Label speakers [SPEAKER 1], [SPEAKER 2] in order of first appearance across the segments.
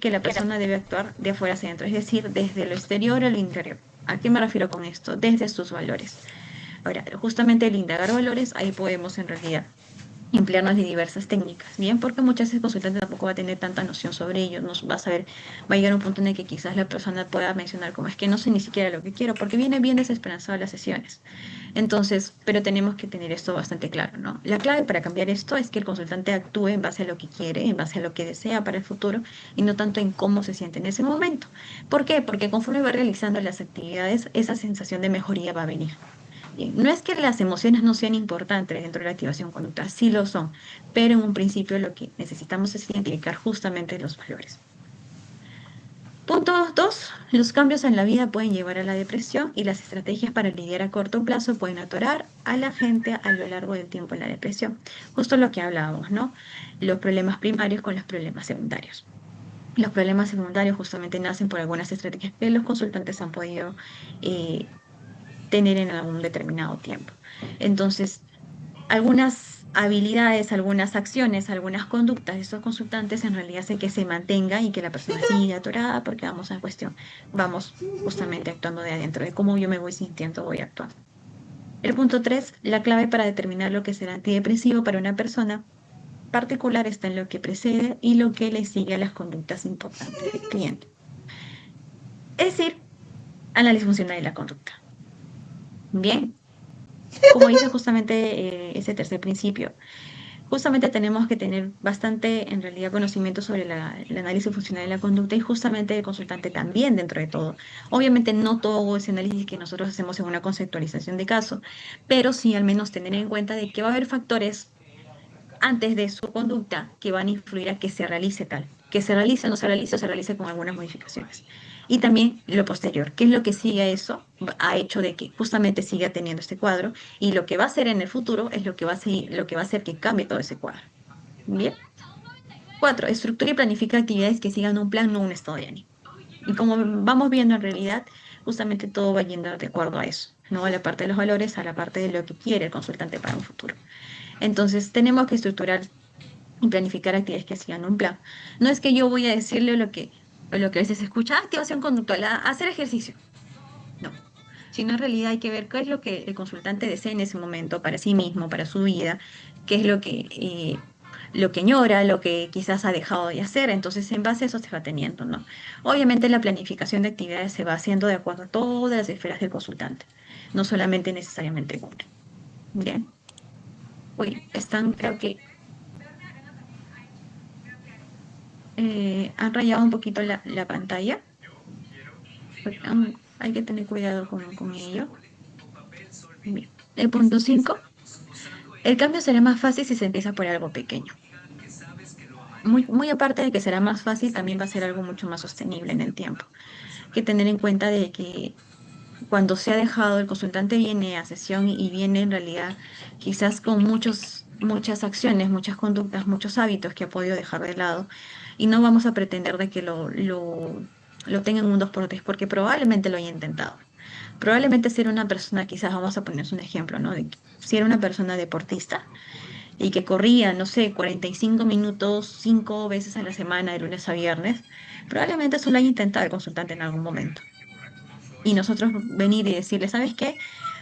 [SPEAKER 1] que la persona debe actuar de afuera hacia adentro, es decir, desde lo exterior a lo interior. ¿A qué me refiero con esto? Desde sus valores. Ahora, justamente el indagar valores, ahí podemos en realidad emplearnos de diversas técnicas, ¿bien? Porque muchas veces el consultante tampoco va a tener tanta noción sobre ello, no va a saber, va a llegar un punto en el que quizás la persona pueda mencionar como es que no sé ni siquiera lo que quiero, porque viene bien desesperanzado a las sesiones. Entonces, pero tenemos que tener esto bastante claro, ¿no? La clave para cambiar esto es que el consultante actúe en base a lo que quiere, en base a lo que desea para el futuro y no tanto en cómo se siente en ese momento. ¿Por qué? Porque conforme va realizando las actividades, esa sensación de mejoría va a venir. Bien, no es que las emociones no sean importantes dentro de la activación conductual, sí lo son, pero en un principio lo que necesitamos es identificar justamente los valores. Punto 2. Los cambios en la vida pueden llevar a la depresión y las estrategias para lidiar a corto plazo pueden atorar a la gente a lo largo del tiempo en la depresión. Justo lo que hablábamos, ¿no? Los problemas primarios con los problemas secundarios. Los problemas secundarios justamente nacen por algunas estrategias que los consultantes han podido eh, tener en algún determinado tiempo. Entonces, algunas habilidades, algunas acciones, algunas conductas de estos consultantes en realidad hacen que se mantenga y que la persona siga atorada porque vamos a cuestión, vamos justamente actuando de adentro, de cómo yo me voy sintiendo, voy actuando. El punto 3, la clave para determinar lo que será antidepresivo para una persona particular está en lo que precede y lo que le sigue a las conductas importantes del cliente. Es decir, análisis funcional de la conducta. Bien, como dice justamente ese tercer principio, justamente tenemos que tener bastante, en realidad, conocimiento sobre el análisis funcional de la conducta y justamente el consultante también dentro de todo. Obviamente no todo ese análisis que nosotros hacemos en una conceptualización de caso, pero sí al menos tener en cuenta de que va a haber factores antes de su conducta que van a influir a que se realice tal, que se realice o no se realice o se realice con algunas modificaciones. Y también lo posterior, qué es lo que sigue a eso, ha hecho de que justamente siga teniendo este cuadro y lo que va a hacer en el futuro es lo que va a seguir, lo que va a hacer que cambie todo ese cuadro. Bien. 4. Estructura y planifica actividades que sigan un plan, no un estado de ánimo. Y como vamos viendo en realidad, justamente todo va yendo de acuerdo a eso, ¿no? A la parte de los valores, a la parte de lo que quiere el consultante para un futuro. Entonces, tenemos que estructurar y planificar actividades que sigan un plan. No es que yo voy a decirle lo que a veces se escucha, activación conductual, hacer ejercicio. No, sino en realidad hay que ver qué es lo que el consultante desea en ese momento para sí mismo, para su vida, qué es lo que añora, lo que quizás ha dejado de hacer, entonces en base a eso se va teniendo, ¿no? Obviamente la planificación de actividades se va haciendo de acuerdo a todas las esferas del consultante, no solamente necesariamente una. Bien. Uy, están, creo que han rayado un poquito la pantalla. Porque, hay que tener cuidado con ello. Bien. El punto 5. El cambio será más fácil si se empieza por algo pequeño. Muy aparte de que será más fácil, también va a ser algo mucho más sostenible en el tiempo. Hay que tener en cuenta de que cuando se ha dejado, el consultante viene a sesión y viene en realidad quizás con muchas acciones, muchas conductas, muchos hábitos que ha podido dejar de lado y no vamos a pretender de que lo tenga en un 2x3 porque probablemente lo haya intentado. Probablemente si era una persona, quizás vamos a poner un ejemplo, ¿no? Si era una persona deportista y que corría, no sé, 45 minutos 5 veces a la semana, de lunes a viernes, probablemente eso lo haya intentado el consultante en algún momento y nosotros venir y decirle, ¿sabes qué?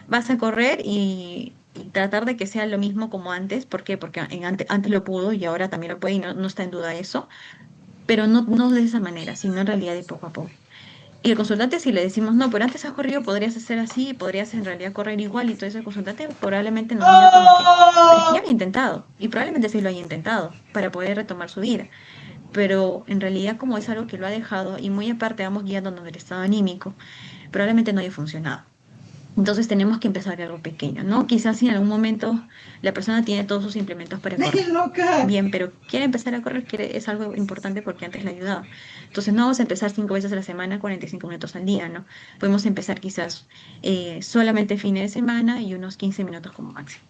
[SPEAKER 1] Vas a correr y tratar de que sea lo mismo como antes. ¿Por qué? Porque antes lo pudo y ahora también lo puede y no está en duda eso, pero no de esa manera, sino en realidad de poco a poco. Y el consultante, si le decimos, no, pero antes has corrido, podrías hacer así, podrías en realidad correr igual y todo eso, el consultante probablemente nos diga como que, pero es que ya lo he intentado, y probablemente sí lo haya intentado para poder retomar su vida. Pero en realidad como es algo que lo ha dejado y muy aparte vamos guiándonos del estado anímico, probablemente no haya funcionado. Entonces tenemos que empezar de algo pequeño, ¿no? Quizás si en algún momento la persona tiene todos sus implementos para correr. Bien, pero quiere empezar a correr, es algo importante porque antes le ayudaba. Entonces no vamos a empezar 5 veces a la semana, 45 minutos al día, ¿no? Podemos empezar quizás solamente fines de semana y unos 15 minutos como máximo.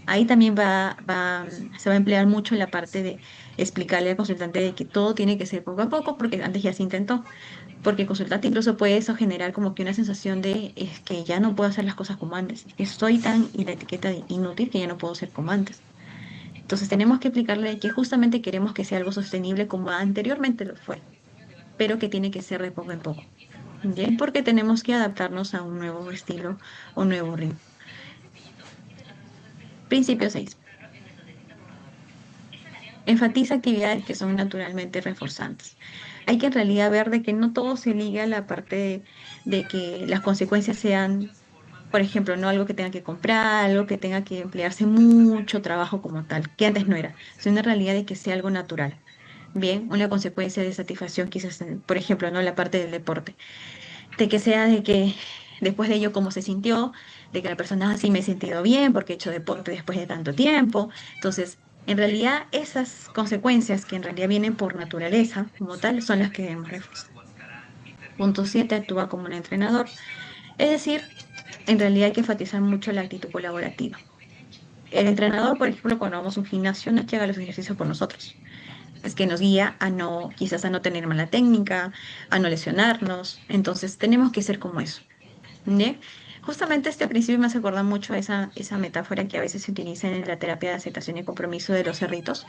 [SPEAKER 1] Ahí también se va a emplear mucho la parte de explicarle al consultante de que todo tiene que ser poco a poco, porque antes ya se intentó. Porque el consultante incluso puede eso generar como que una sensación de es que ya no puedo hacer las cosas como antes, es que soy tan y la etiqueta de inútil que ya no puedo ser como antes. Entonces tenemos que explicarle que justamente queremos que sea algo sostenible como anteriormente lo fue, pero que tiene que ser de poco en poco. ¿Bien? Porque tenemos que adaptarnos a un nuevo estilo, un nuevo ritmo. Principio 6. Enfatiza actividades que son naturalmente reforzantes. Hay que en realidad ver de que no todo se liga a la parte de que las consecuencias sean, por ejemplo, no algo que tenga que comprar, algo que tenga que emplearse mucho trabajo como tal, que antes no era, sino en realidad de que sea algo natural. Bien, una consecuencia de satisfacción quizás, por ejemplo, no la parte del deporte, de que sea de que después de ello cómo se sintió, de que la persona así me he sentido bien porque he hecho deporte después de tanto tiempo. Entonces, en realidad esas consecuencias que en realidad vienen por naturaleza como tal son las que debemos reforzar. Punto 7, actúa como un entrenador. Es decir, en realidad hay que enfatizar mucho la actitud colaborativa. El entrenador, por ejemplo, cuando vamos a un gimnasio, no es que haga los ejercicios por nosotros, es que nos guía a no, quizás a no tener mala técnica, a no lesionarnos. Entonces, tenemos que ser como eso. ¿Ne? Justamente este principio me hace acordar mucho a esa metáfora que a veces se utiliza en la terapia de aceptación y compromiso de los cerritos,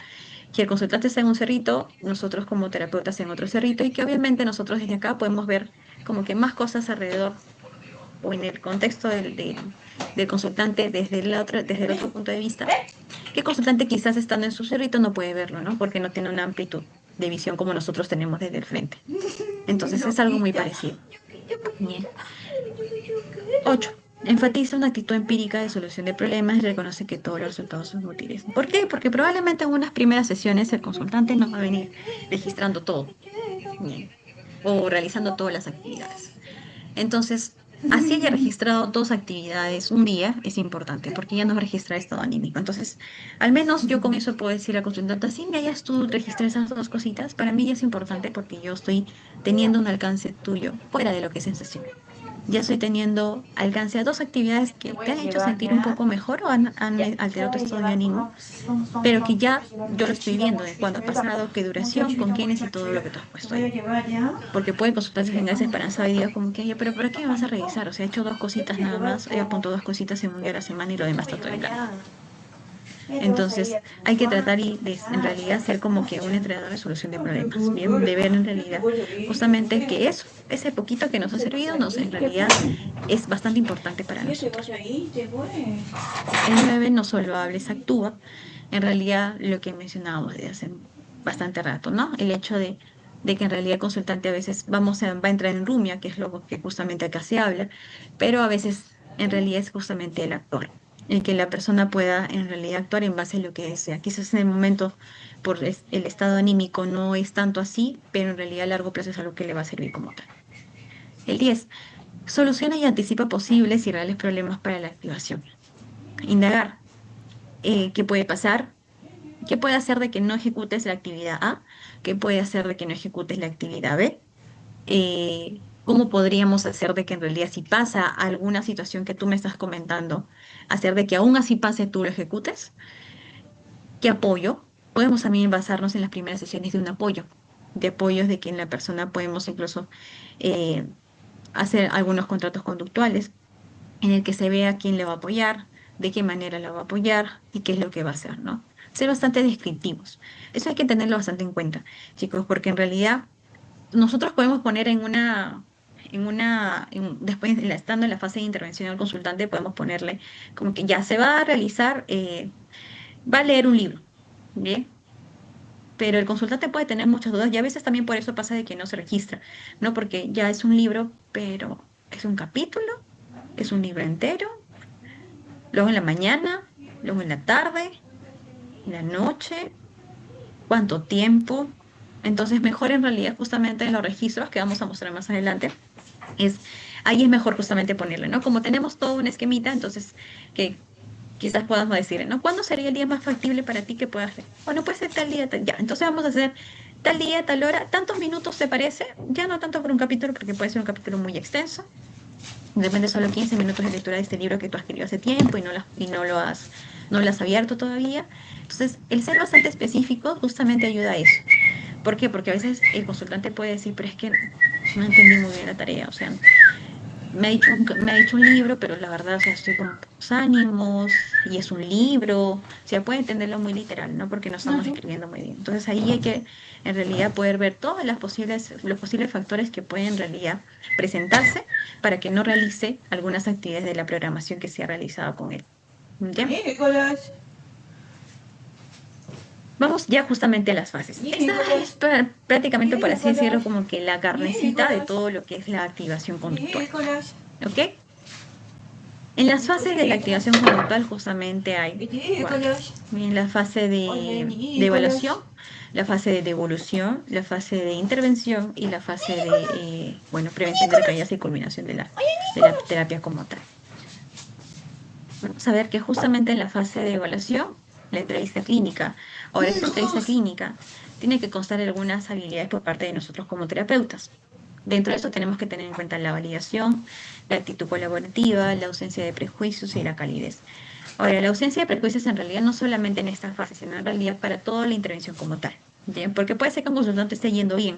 [SPEAKER 1] que el consultante está en un cerrito, nosotros como terapeutas en otro cerrito, y que obviamente nosotros desde acá podemos ver como que más cosas alrededor o en el contexto del consultante desde el otro punto de vista, que el consultante quizás estando en su cerrito no puede verlo, ¿no? Porque no tiene una amplitud de visión como nosotros tenemos desde el frente. Entonces es algo muy parecido. Bien. 8. Enfatiza una actitud empírica de solución de problemas y reconoce que todos los resultados son útiles. ¿Por qué? Porque probablemente en unas primeras sesiones el consultante nos va a venir registrando todo, bien, o realizando todas las actividades. Entonces, así haya registrado dos actividades un día, es importante, porque ya nos registra estado anímico. Entonces, al menos yo con eso puedo decir al consultante, si me hayas tú registrado esas dos cositas, para mí ya es importante porque yo estoy teniendo un alcance tuyo fuera de lo que es sensación. Ya estoy teniendo alcance a dos actividades que te han hecho sentir un poco mejor o han alterado tu estado de ánimo, pero que ya yo lo estoy viendo de cuándo ha pasado, qué duración, con quiénes y todo lo que tú has puesto ahí. Porque puede consultarse en esa esperanza y digo como que, oye, pero ¿para qué me vas a revisar? O sea, he hecho dos cositas nada más, he apuntado dos cositas en un día a la semana y lo demás está todo en blanco. Entonces, hay que tratar y en realidad ser como que un entrenador de solución de problemas, bien, de ver en realidad justamente que eso, ese poquito que nos ha servido, en realidad es bastante importante para nosotros. El 9 no solo hables, actúa, en realidad lo que mencionábamos desde hace bastante rato, ¿no? El hecho de que en realidad el consultante a veces va a entrar en rumia, que es lo que justamente acá se habla, pero a veces en realidad es justamente el actor el que la persona pueda en realidad actuar en base a lo que desea. Quizás en el momento, por el estado anímico, no es tanto así, pero en realidad a largo plazo es algo que le va a servir como tal. El 10. Soluciona y anticipa posibles y reales problemas para la activación. Indagar. ¿Qué puede pasar? ¿Qué puede hacer de que no ejecutes la actividad A? ¿Qué puede hacer de que no ejecutes la actividad B? ¿Cómo podríamos hacer de que en realidad si pasa alguna situación que tú me estás comentando, hacer de que aún así pase tú lo ejecutes? ¿Qué apoyo? Podemos también basarnos en las primeras sesiones de un apoyo, de apoyos de que en la persona podemos incluso eh, hacer algunos contratos conductuales en el que se vea quién le va a apoyar, de qué manera la va a apoyar y qué es lo que va a hacer, ¿no? Ser bastante descriptivos. Eso hay que tenerlo bastante en cuenta, chicos, porque en realidad nosotros podemos poner después estando en la fase de intervención al consultante, podemos ponerle como que ya se va a realizar, va a leer un libro, ¿bien? Pero el consultante puede tener muchas dudas y a veces también por eso pasa de que no se registra, ¿no? Porque ya es un libro, pero es un capítulo, es un libro entero, luego en la mañana, luego en la tarde, en la noche, ¿cuánto tiempo? Entonces, mejor en realidad justamente en los registros que vamos a mostrar más adelante, es, ahí es mejor justamente ponerle, ¿no? Como tenemos todo un esquemita, entonces que quizás podamos decir, ¿no? ¿Cuándo sería el día más factible para ti que puedas hacer? Bueno, puede ser tal día, tal, ya. Entonces vamos a hacer tal día, tal hora, tantos minutos, ¿te parece? Ya no tanto por un capítulo, porque puede ser un capítulo muy extenso. Depende solo 15 minutos de lectura de este libro que tú has escrito hace tiempo y no lo has abierto todavía. Entonces, el ser bastante específico justamente ayuda a eso. ¿Por qué? Porque a veces el consultante puede decir, pero es que no entendí muy bien la tarea, o sea, me ha dicho un libro, pero la verdad, o sea, estoy con pocos ánimos y es un libro, o sea, puede entenderlo muy literal, ¿no? Porque no estamos
[SPEAKER 2] Ujú.
[SPEAKER 1] escribiendo muy bien. Entonces ahí hay que, en realidad, poder ver todas los posibles factores que pueden en realidad presentarse para que no realice algunas actividades de la programación que se ha realizado con él. ¿Ya?
[SPEAKER 2] Nicolás,
[SPEAKER 1] Vamos ya justamente a las fases. Esta es
[SPEAKER 2] Nicolás,
[SPEAKER 1] prácticamente, por así decirlo,
[SPEAKER 2] Nicolás,
[SPEAKER 1] como que la carnecita de
[SPEAKER 2] Nicolás,
[SPEAKER 1] todo lo que es la activación conductual.
[SPEAKER 2] Nicolás,
[SPEAKER 1] ¿Ok? En las fases de la activación
[SPEAKER 2] Nicolás,
[SPEAKER 1] conductual justamente hay cuatro.
[SPEAKER 2] Nicolás,
[SPEAKER 1] Bien, la fase
[SPEAKER 2] oye,
[SPEAKER 1] de evaluación,
[SPEAKER 2] Nicolás.
[SPEAKER 1] la fase de devolución, la fase de intervención y la fase de bueno, prevención de recaídas y culminación de la terapia como tal. Vamos a ver que justamente en la fase de evaluación, la entrevista clínica. Ahora, esta entrevista clínica tiene que constar de algunas habilidades por parte de nosotros como terapeutas. Dentro de esto tenemos que tener en cuenta la validación, la actitud colaborativa, la ausencia de prejuicios y la calidez. Ahora, la ausencia de prejuicios en realidad no solamente en esta fase, sino en realidad para toda la intervención como tal. ¿Bien? Porque puede ser que un consultante esté yendo bien,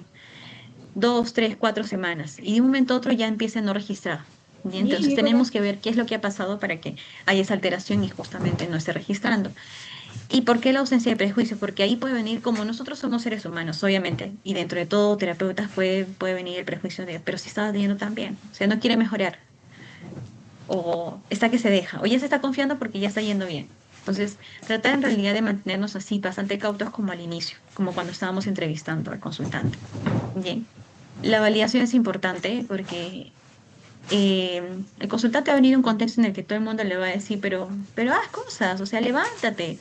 [SPEAKER 1] 2, 3, 4 semanas, y de un momento a otro ya empieza a no registrar. ¿Bien? Entonces
[SPEAKER 2] Nicolás.
[SPEAKER 1] tenemos que ver qué es lo que ha pasado para que haya esa alteración y justamente no esté registrando. ¿Y por qué la ausencia de prejuicio? Porque ahí puede venir, como nosotros somos seres humanos, obviamente, y dentro de todo, terapeutas puede venir el prejuicio de, pero si está yendo tan bien, o sea, no quiere mejorar, o está que se deja, o ya se está confiando porque ya está yendo bien. Entonces, tratar en realidad de mantenernos así, bastante cautos como al inicio, como cuando estábamos entrevistando al consultante. Bien. La validación es importante porque el consultante va a venir a un contexto en el que todo el mundo le va a decir, pero haz cosas, o sea, levántate,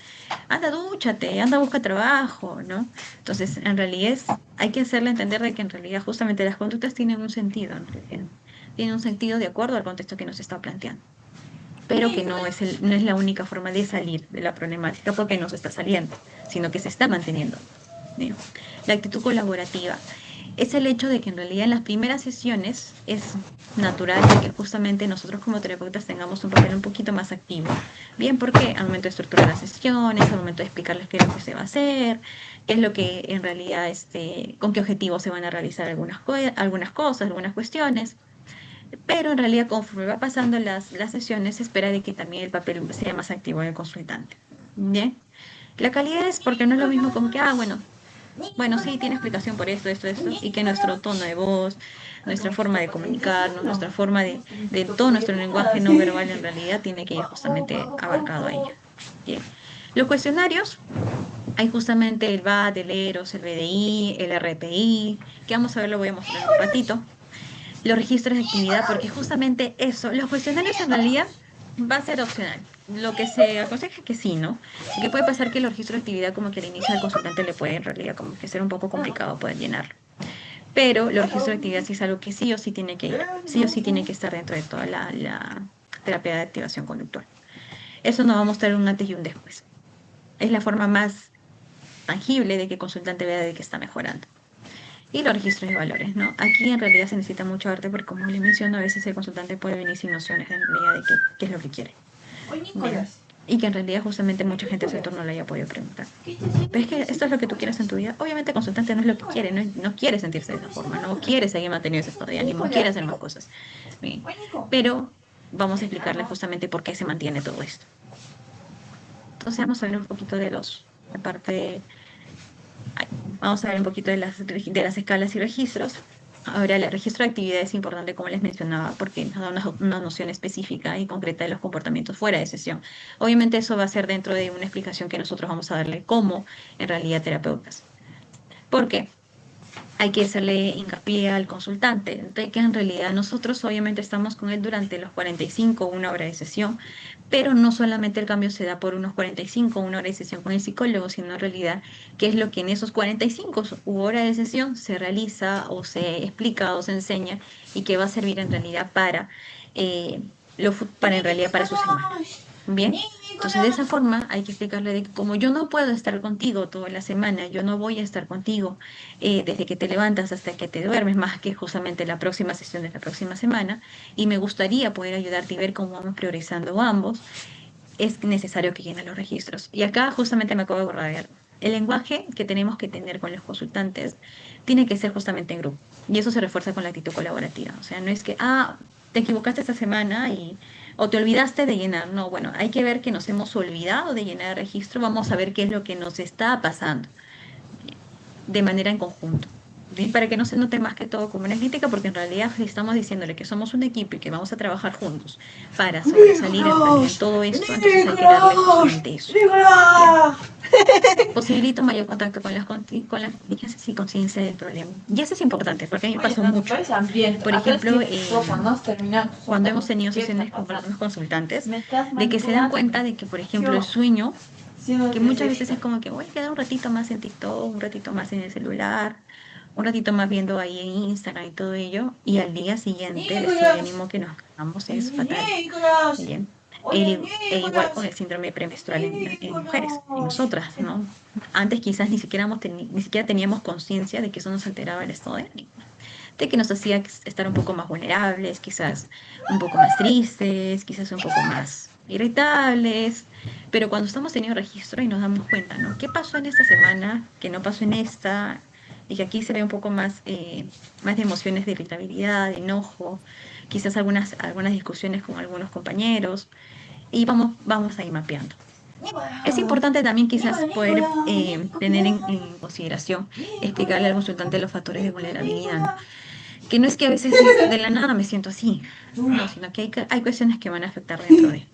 [SPEAKER 1] anda, dúchate, anda, busca trabajo, ¿no? Entonces, en realidad hay que hacerle entender de que en realidad justamente las conductas tienen un sentido, en realidad. Tienen un sentido de acuerdo al contexto que nos está planteando, pero que no es la única forma de salir de la problemática porque no se está saliendo, sino que se está manteniendo. ¿Sí? La actitud colaborativa es el hecho de que en realidad en las primeras sesiones es natural de que justamente nosotros como terapeutas tengamos un papel un poquito más activo. Bien, porque al momento de estructurar las sesiones, al momento de explicarles qué es lo que se va a hacer, qué es lo que en realidad, con qué objetivos se van a realizar algunas cosas, algunas cuestiones. Pero en realidad conforme va pasando las sesiones, se espera de que también el papel sea más activo del consultante. Bien. La calidad es porque no es lo mismo como que, bueno, sí, tiene explicación por esto, esto, esto, y que nuestro tono de voz, nuestra forma de comunicarnos, nuestra forma de todo nuestro lenguaje no verbal en realidad tiene que ir justamente abarcado a ella. Bien. Los cuestionarios, hay justamente el VAT, el EROS, el BDI, el RPI, que vamos a ver, lo voy a mostrar en un ratito. Los registros de actividad, porque justamente eso, los cuestionarios en realidad va a ser opcional. Lo que se aconseja es que sí, ¿no? Porque puede pasar que los registros de actividad como que al inicio al consultante le puede en realidad como que ser un poco complicado poder llenarlo. Pero los registros de actividad sí es algo que sí o sí tiene que ir, sí o sí tiene que estar dentro de toda la terapia de activación conductual. Eso nos va a mostrar un antes y un después. Es la forma más tangible de que el consultante vea de que está mejorando. Y los registros de valores, ¿no? Aquí en realidad se necesita mucho arte porque, como le menciono, a veces el consultante puede venir sin nociones en realidad de qué es lo que quiere.
[SPEAKER 2] Oye,
[SPEAKER 1] Bien.
[SPEAKER 2] Nicolás,
[SPEAKER 1] Y que en realidad justamente mucha gente a su
[SPEAKER 2] Nicolás,
[SPEAKER 1] entorno le haya podido preguntar.
[SPEAKER 2] ¿qué te sientes?
[SPEAKER 1] Pero es
[SPEAKER 2] ¿Qué
[SPEAKER 1] que
[SPEAKER 2] te
[SPEAKER 1] esto es
[SPEAKER 2] sientes,
[SPEAKER 1] lo que tú quieres en tu
[SPEAKER 2] Nicolás?
[SPEAKER 1] vida. Obviamente el consultante no es lo que quiere,
[SPEAKER 2] Nicolás,
[SPEAKER 1] no quiere sentirse de esa forma, no quiere seguir manteniendo ese estado de ánimo, quiere
[SPEAKER 2] Nicolás,
[SPEAKER 1] hacer más
[SPEAKER 2] Nico.
[SPEAKER 1] cosas. Bien.
[SPEAKER 2] Oye, Nico.
[SPEAKER 1] Pero vamos a explicarle justamente por qué se mantiene todo esto. Entonces vamos a ver un poquito la parte Ay, vamos a ver un poquito de las escalas y registros. Ahora, el registro de actividad es importante, como les mencionaba, porque nos da una noción específica y concreta de los comportamientos fuera de sesión. Obviamente eso va a ser dentro de una explicación que nosotros vamos a darle como en realidad terapeutas. ¿Por qué? Hay que hacerle hincapié al consultante de que en realidad nosotros obviamente estamos con él durante los 45 o una hora de sesión, pero no solamente el cambio se da por unos 45 o una hora de sesión con el psicólogo, sino en realidad qué es lo que en esos 45 u hora de sesión se realiza o se explica o se enseña y que va a servir en realidad para en realidad para su semana.
[SPEAKER 2] Nicolás,
[SPEAKER 1] Bien, entonces de esa
[SPEAKER 2] Nicolás.
[SPEAKER 1] forma hay que explicarle de que como yo no puedo estar contigo toda la semana, yo no voy a estar contigo desde que te levantas hasta que te duermes, más que justamente la próxima sesión de la próxima semana, y me gustaría poder ayudarte y ver cómo vamos priorizando ambos, es necesario que llene los registros. Y acá justamente me acabo de acordar de algo. El lenguaje que tenemos que tener con los consultantes tiene que ser justamente en grupo. Y eso se refuerza con la actitud colaborativa. O sea, no es que, te equivocaste esta semana o te olvidaste de llenar. No, bueno, hay que ver que nos hemos olvidado de llenar el registro, vamos a ver qué es lo que nos está pasando de manera en conjunto. ¿Bien? Para que no se note más que todo como una crítica, porque en realidad si estamos diciéndole que somos un equipo y que vamos a trabajar juntos para sobresalir en realidad en todo esto, entonces hay que darle justamente eso. Bien. Posibilito mayor contacto con las diligencias y conciencia del problema. Y eso es importante, porque a mí me pasó mucho. Por ejemplo, cuando hemos tenido sesiones con algunos consultantes, de que se dan cuenta de que, por ejemplo, el sueño, que muchas veces es como que voy a quedar un ratito más en TikTok, un ratito más en el celular, un ratito más viendo ahí en Instagram y todo ello, y al día siguiente el estado de ánimo que nos ganamos es fatal. Bien. Igual con el síndrome premenstrual en mujeres, en nosotras, ¿no? Antes quizás ni siquiera teníamos conciencia de que eso nos alteraba el estado de ánimo, de que nos hacía estar un poco más vulnerables, quizás un poco más tristes, quizás un poco más irritables, pero cuando estamos teniendo registro y nos damos cuenta, ¿no? ¿Qué pasó en esta semana? ¿Qué no pasó en esta? Y que aquí se ve un poco más de emociones de irritabilidad, de enojo, quizás algunas discusiones con algunos compañeros, y vamos a ir mapeando. Es importante también quizás poder tener en consideración, explicarle al consultante los factores de vulnerabilidad, ¿no? Que no es que a veces de la nada me siento así, no, sino que hay cuestiones que van a afectar dentro de.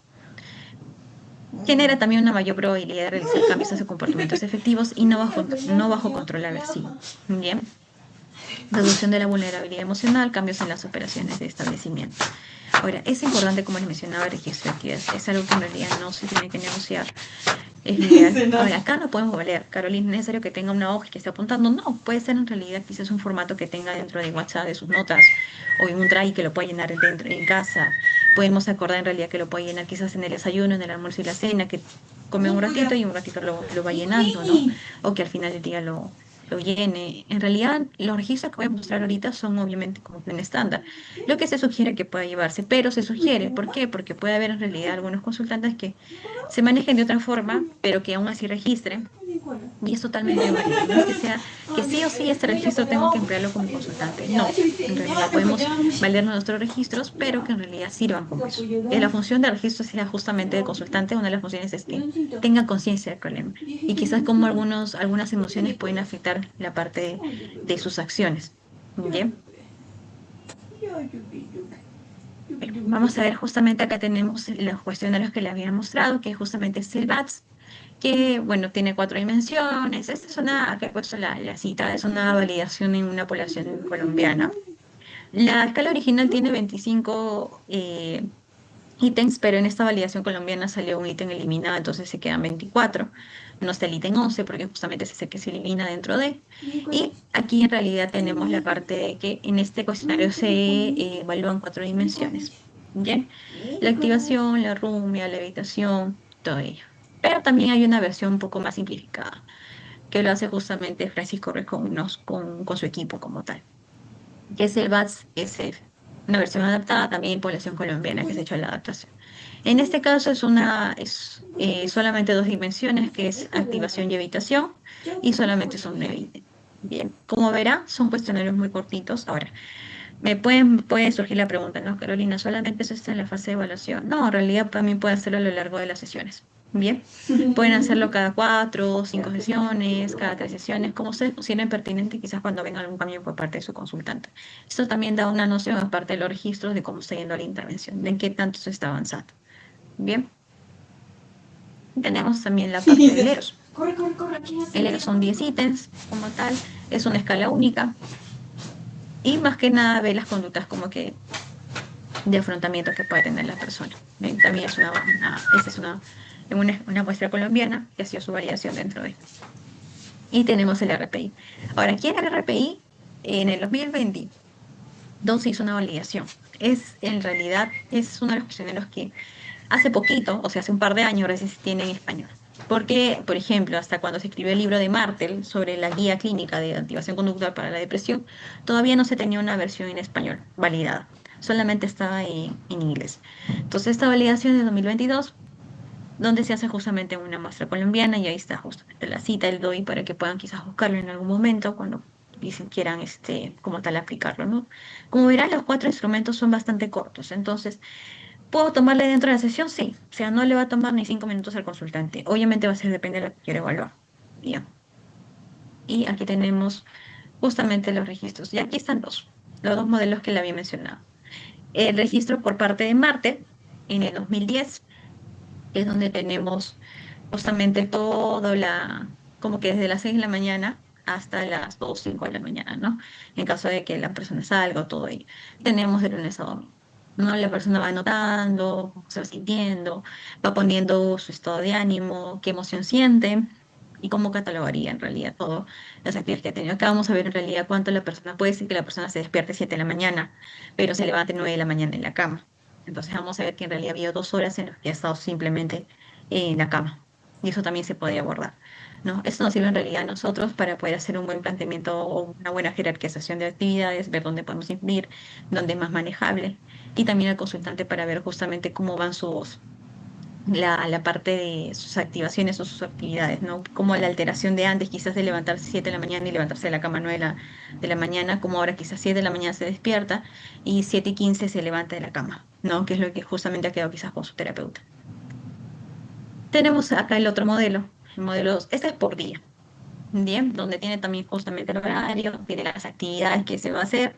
[SPEAKER 1] Genera también una mayor probabilidad de realizar cambios en sus comportamientos efectivos y no bajo control aversivo. Bien. Reducción de la vulnerabilidad emocional, cambios en las operaciones de establecimiento. Ahora, es importante, como les mencionaba, el registro de actividades. Es algo que en realidad no se tiene que negociar. Es ideal. Ahora, acá no podemos valer. Carolina, ¿es necesario que tenga una hoja que esté apuntando? No, puede ser en realidad quizás un formato que tenga dentro de WhatsApp de sus notas o en un drive que lo pueda llenar dentro en casa. Podemos acordar en realidad que lo puede llenar quizás en el desayuno, en el almuerzo y la cena, que come un ratito y un ratito lo va llenando, ¿no? O que al final del día lo llene. En realidad, los registros que voy a mostrar ahorita son obviamente como plan estándar. Lo que se sugiere que pueda llevarse, pero se sugiere, ¿por qué? Porque puede haber en realidad algunos consultantes que se manejen de otra forma, pero que aún así registren. Y es totalmente válido. No es que sea que sí o sí este registro tengo que emplearlo como consultante. No, en realidad podemos valernos nuestros registros, pero que en realidad sirvan como eso. La función del registro sea justamente de consultante, una de las funciones es que tenga conciencia del problema. Y quizás como algunas emociones pueden afectar la parte de sus acciones. ¿Bien? Vamos a ver, justamente acá tenemos los cuestionarios que le había mostrado, que justamente es el BATS, que, bueno, tiene 4 dimensiones. Esta es acá he puesto la cita, es una validación en una población colombiana. La escala original tiene 25 ítems, pero en esta validación colombiana salió un ítem eliminado, entonces se quedan 24. No está el ítem 11 porque justamente es ese que se elimina dentro de. Y aquí en realidad tenemos la parte de que en este cuestionario se evalúan 4 dimensiones. Bien, la activación, la rumia, la evitación, todo ello. Pero también hay una versión un poco más simplificada, que lo hace justamente Francisco Rejómonos con su equipo como tal, que es el BATS SF, una versión adaptada también en población colombiana que se ha hecho la adaptación. En este caso es solamente 2 dimensiones, que es activación y evitación, y solamente son 9 ítems. Bien, como verá, son cuestionarios muy cortitos. Ahora, puede surgir la pregunta, ¿no, Carolina? ¿Solamente eso está en la fase de evaluación? No, en realidad también puede hacerlo a lo largo de las sesiones. Bien, pueden hacerlo cada 4 o 5 sesiones, cada 3 sesiones, como ustedes consideren pertinente, quizás cuando venga algún cambio por parte de su consultante. Esto también da una noción, aparte de los registros, de cómo está yendo la intervención, de en qué tanto se está avanzando. Bien, tenemos también la parte del EROS. El EROS son 10 ítems, como tal, es una escala única. Y más que nada ve las conductas como que de afrontamiento que puede tener la persona. También es una muestra colombiana que ha sido su validación dentro de esto. Y tenemos el RPI. Ahora, aquí en el RPI, en el 2022 se hizo una validación. En realidad, es uno de los cuestionarios que hace poquito, o sea, hace un par de años recién se tiene en español. Porque, por ejemplo, hasta cuando se escribió el libro de Martel sobre la guía clínica de activación conductual para la depresión, todavía no se tenía una versión en español validada, solamente estaba en inglés. Entonces, esta validación es de 2022, donde se hace justamente una muestra colombiana, y ahí está justamente la cita, el DOI, para que puedan quizás buscarlo en algún momento, cuando y si quieran como tal aplicarlo, ¿no? Como verán, los cuatro instrumentos son bastante cortos, entonces, ¿puedo tomarle dentro de la sesión? Sí, o sea, no le va a tomar ni 5 minutos al consultante. Obviamente va a ser depende de lo que quiera evaluar. Bien. Y aquí tenemos justamente los registros. Y aquí están los dos modelos que le había mencionado. El registro por parte de Marte en el 2010, que es donde tenemos justamente todo como que desde las 6 de la mañana hasta las 2 5 de la mañana, ¿no? En caso de que la persona salga o todo ello. Tenemos de lunes a domingo. ¿No? La persona va anotando, cómo se va sintiendo, va poniendo su estado de ánimo, qué emoción siente y cómo catalogaría en realidad todo las actividades que ha tenido. Acá vamos a ver en realidad cuánto la persona puede decir que la persona se despierte 7 de la mañana, pero se levante 9 de la mañana en la cama. Entonces vamos a ver que en realidad había 2 horas en las que ha estado simplemente en la cama. Y eso también se podía abordar, ¿no? Esto nos sirve en realidad a nosotros para poder hacer un buen planteamiento o una buena jerarquización de actividades, ver dónde podemos influir, dónde es más manejable, y también al consultante para ver justamente cómo van la parte de sus activaciones o sus actividades, ¿no? Como la alteración de antes, quizás de levantarse 7 de la mañana y levantarse de la cama 9 de la mañana, como ahora quizás 7 de la mañana se despierta y 7:15 se levanta de la cama, ¿no? Que es lo que justamente ha quedado quizás con su terapeuta. Tenemos acá el otro modelo, el modelo 2. Este es por día, ¿bien? Donde tiene también justamente el horario, tiene las actividades que se va a hacer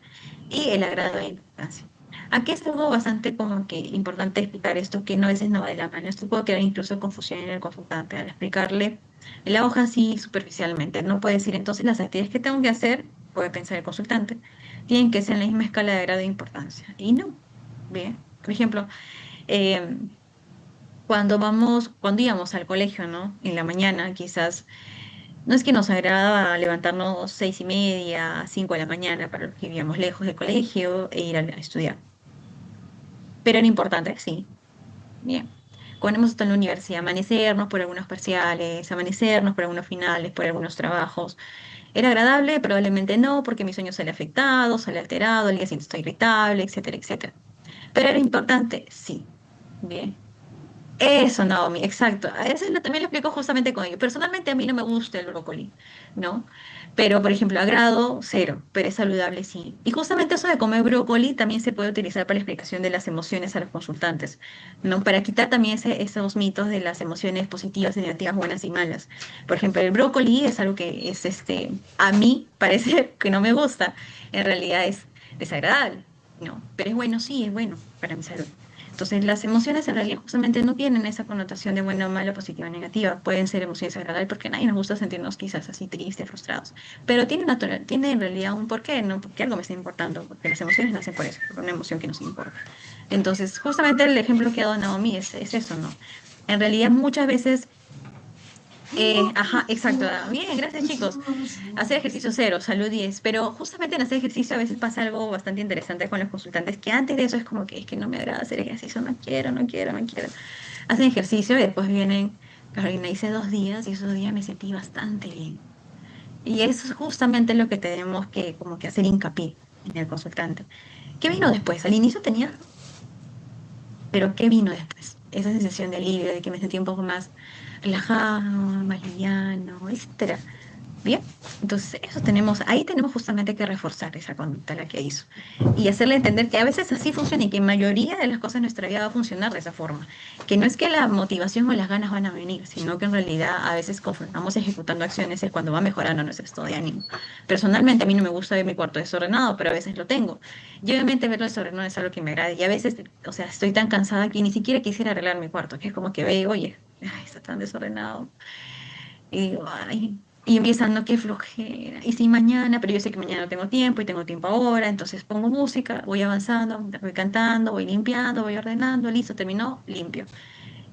[SPEAKER 1] y el agrado de importancia. Aquí es algo bastante como que importante explicar esto, que no a veces no va de la mano. Esto puede crear incluso confusión en el consultante al explicarle la hoja así superficialmente. No puede decir, entonces las actividades que tengo que hacer, puede pensar el consultante, tienen que ser en la misma escala de grado de importancia. Y no, ¿bien? Por ejemplo, eh, cuando íbamos al colegio, ¿no? En la mañana, quizás, no es que nos agradaba levantarnos 6:30, 5 de la mañana para los que vivíamos lejos del colegio e ir a estudiar. Pero era importante, sí. Bien. Cuando hemos estado en la universidad, amanecernos por algunos parciales, amanecernos por algunos finales, por algunos trabajos. ¿Era agradable? Probablemente no, porque mi sueño sale afectado, sale alterado, el día siguiente estoy irritable, etcétera, etcétera. ¿Pero era importante? Sí. Bien. Eso, Naomi, exacto. A veces también lo explico justamente con ello. Personalmente a mí no me gusta el brócoli, ¿no? Pero, por ejemplo, agrado, cero, pero es saludable, sí. Y justamente eso de comer brócoli también se puede utilizar para la explicación de las emociones a los consultantes, ¿no? Para quitar también esos mitos de las emociones positivas y negativas, buenas y malas. Por ejemplo, el brócoli es algo que es, a mí parece que no me gusta. En realidad es desagradable, ¿no? Pero es bueno, sí, es bueno para mi salud. Entonces, las emociones en realidad justamente no tienen esa connotación de buena o mala, positiva o negativa. Pueden ser emociones agradables porque a nadie nos gusta sentirnos quizás así tristes, frustrados. Pero tiene en realidad un porqué, ¿no? Porque algo me está importando, porque las emociones nacen por eso, por una emoción que nos importa. Entonces, justamente el ejemplo que ha dado Naomi es eso, ¿no? En realidad, muchas veces ajá, exacto. Bien, gracias chicos. Hacer ejercicio cero, salud 10. Pero justamente en hacer ejercicio a veces pasa algo bastante interesante con los consultantes, que antes de eso es como que es que no me agrada hacer ejercicio, no quiero, no quiero, no quiero. Hacen ejercicio y después vienen, Carolina, hice 2 días y esos 2 días me sentí bastante bien. Y eso es justamente lo que tenemos que como que hacer hincapié en el consultante. ¿Qué vino después? Al inicio tenía, pero ¿qué vino después? Esa sensación de alivio, de que me sentí un poco más relajado, más liviano, etcétera. Bien, entonces ahí tenemos justamente que reforzar esa conducta la que hizo y hacerle entender que a veces así funciona y que en mayoría de las cosas en nuestra vida va a funcionar de esa forma, que no es que la motivación o las ganas van a venir, sino que en realidad a veces conforme vamos ejecutando acciones es cuando va mejorando nuestro estado de ánimo. Personalmente a mí no me gusta ver mi cuarto desordenado, pero a veces lo tengo. Y obviamente verlo desordenado es algo que me agrada y a veces, o sea, estoy tan cansada que ni siquiera quisiera arreglar mi cuarto, que es como que veo, oye, ay, está tan desordenado. Y digo, ay, y empiezan, no, qué flojera. Y si mañana, pero yo sé que mañana no tengo tiempo y tengo tiempo ahora, entonces pongo música, voy avanzando, voy cantando, voy limpiando, voy ordenando, listo, terminó, limpio.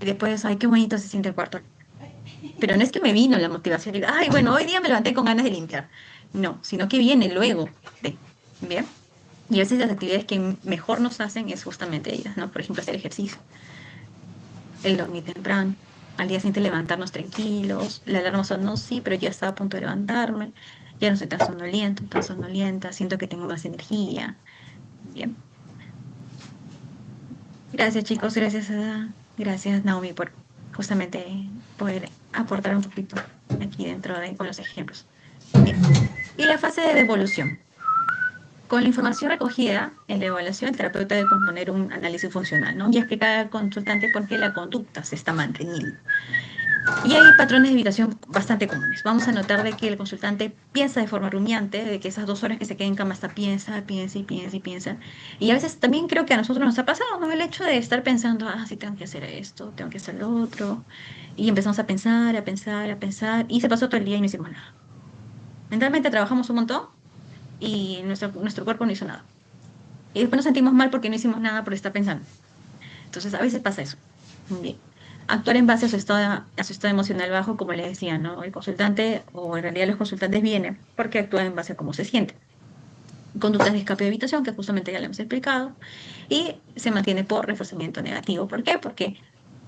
[SPEAKER 1] Y después, ay, qué bonito se siente el cuarto. Pero no es que me vino la motivación, y digo, ay, bueno, hoy día me levanté con ganas de limpiar. No, sino que viene luego de, ¿bien? Y a veces las actividades que mejor nos hacen es justamente ellas, ¿no? Por ejemplo, hacer ejercicio, el dormir temprano, al día siguiente levantarnos tranquilos, la alarma sonó, sí, pero yo estaba a punto de levantarme, ya no estoy tan somnolienta, siento que tengo más energía. Bien, gracias chicos, gracias Naomi por justamente poder aportar un poquito aquí dentro con los ejemplos. Bien. Y la fase de devolución. Con la información recogida en la evaluación, el terapeuta debe componer un análisis funcional, ¿no? Y explicar al consultante por qué la conducta se está manteniendo. Y hay patrones de evitación bastante comunes. Vamos a notar de que el consultante piensa de forma rumiante, de que esas 2 horas que se queda en cama hasta piensa, piensa y piensa y piensa. Y a veces también creo que a nosotros nos ha pasado, ¿no? El hecho de estar pensando, ah, sí, tengo que hacer esto, tengo que hacer lo otro. Y empezamos a pensar, a pensar, a pensar, y se pasó todo el día y no hicimos nada. Mentalmente trabajamos un montón y nuestro cuerpo no hizo nada. Y después nos sentimos mal porque no hicimos nada por estar pensando. Entonces, a veces pasa eso. Bien. Actuar en base a su estado emocional bajo, como le decía, ¿no? El consultante, o en realidad los consultantes vienen porque actúan en base a cómo se sienten. Conductas de escape de evitación, que justamente ya le hemos explicado, y se mantiene por reforzamiento negativo. ¿Por qué? Porque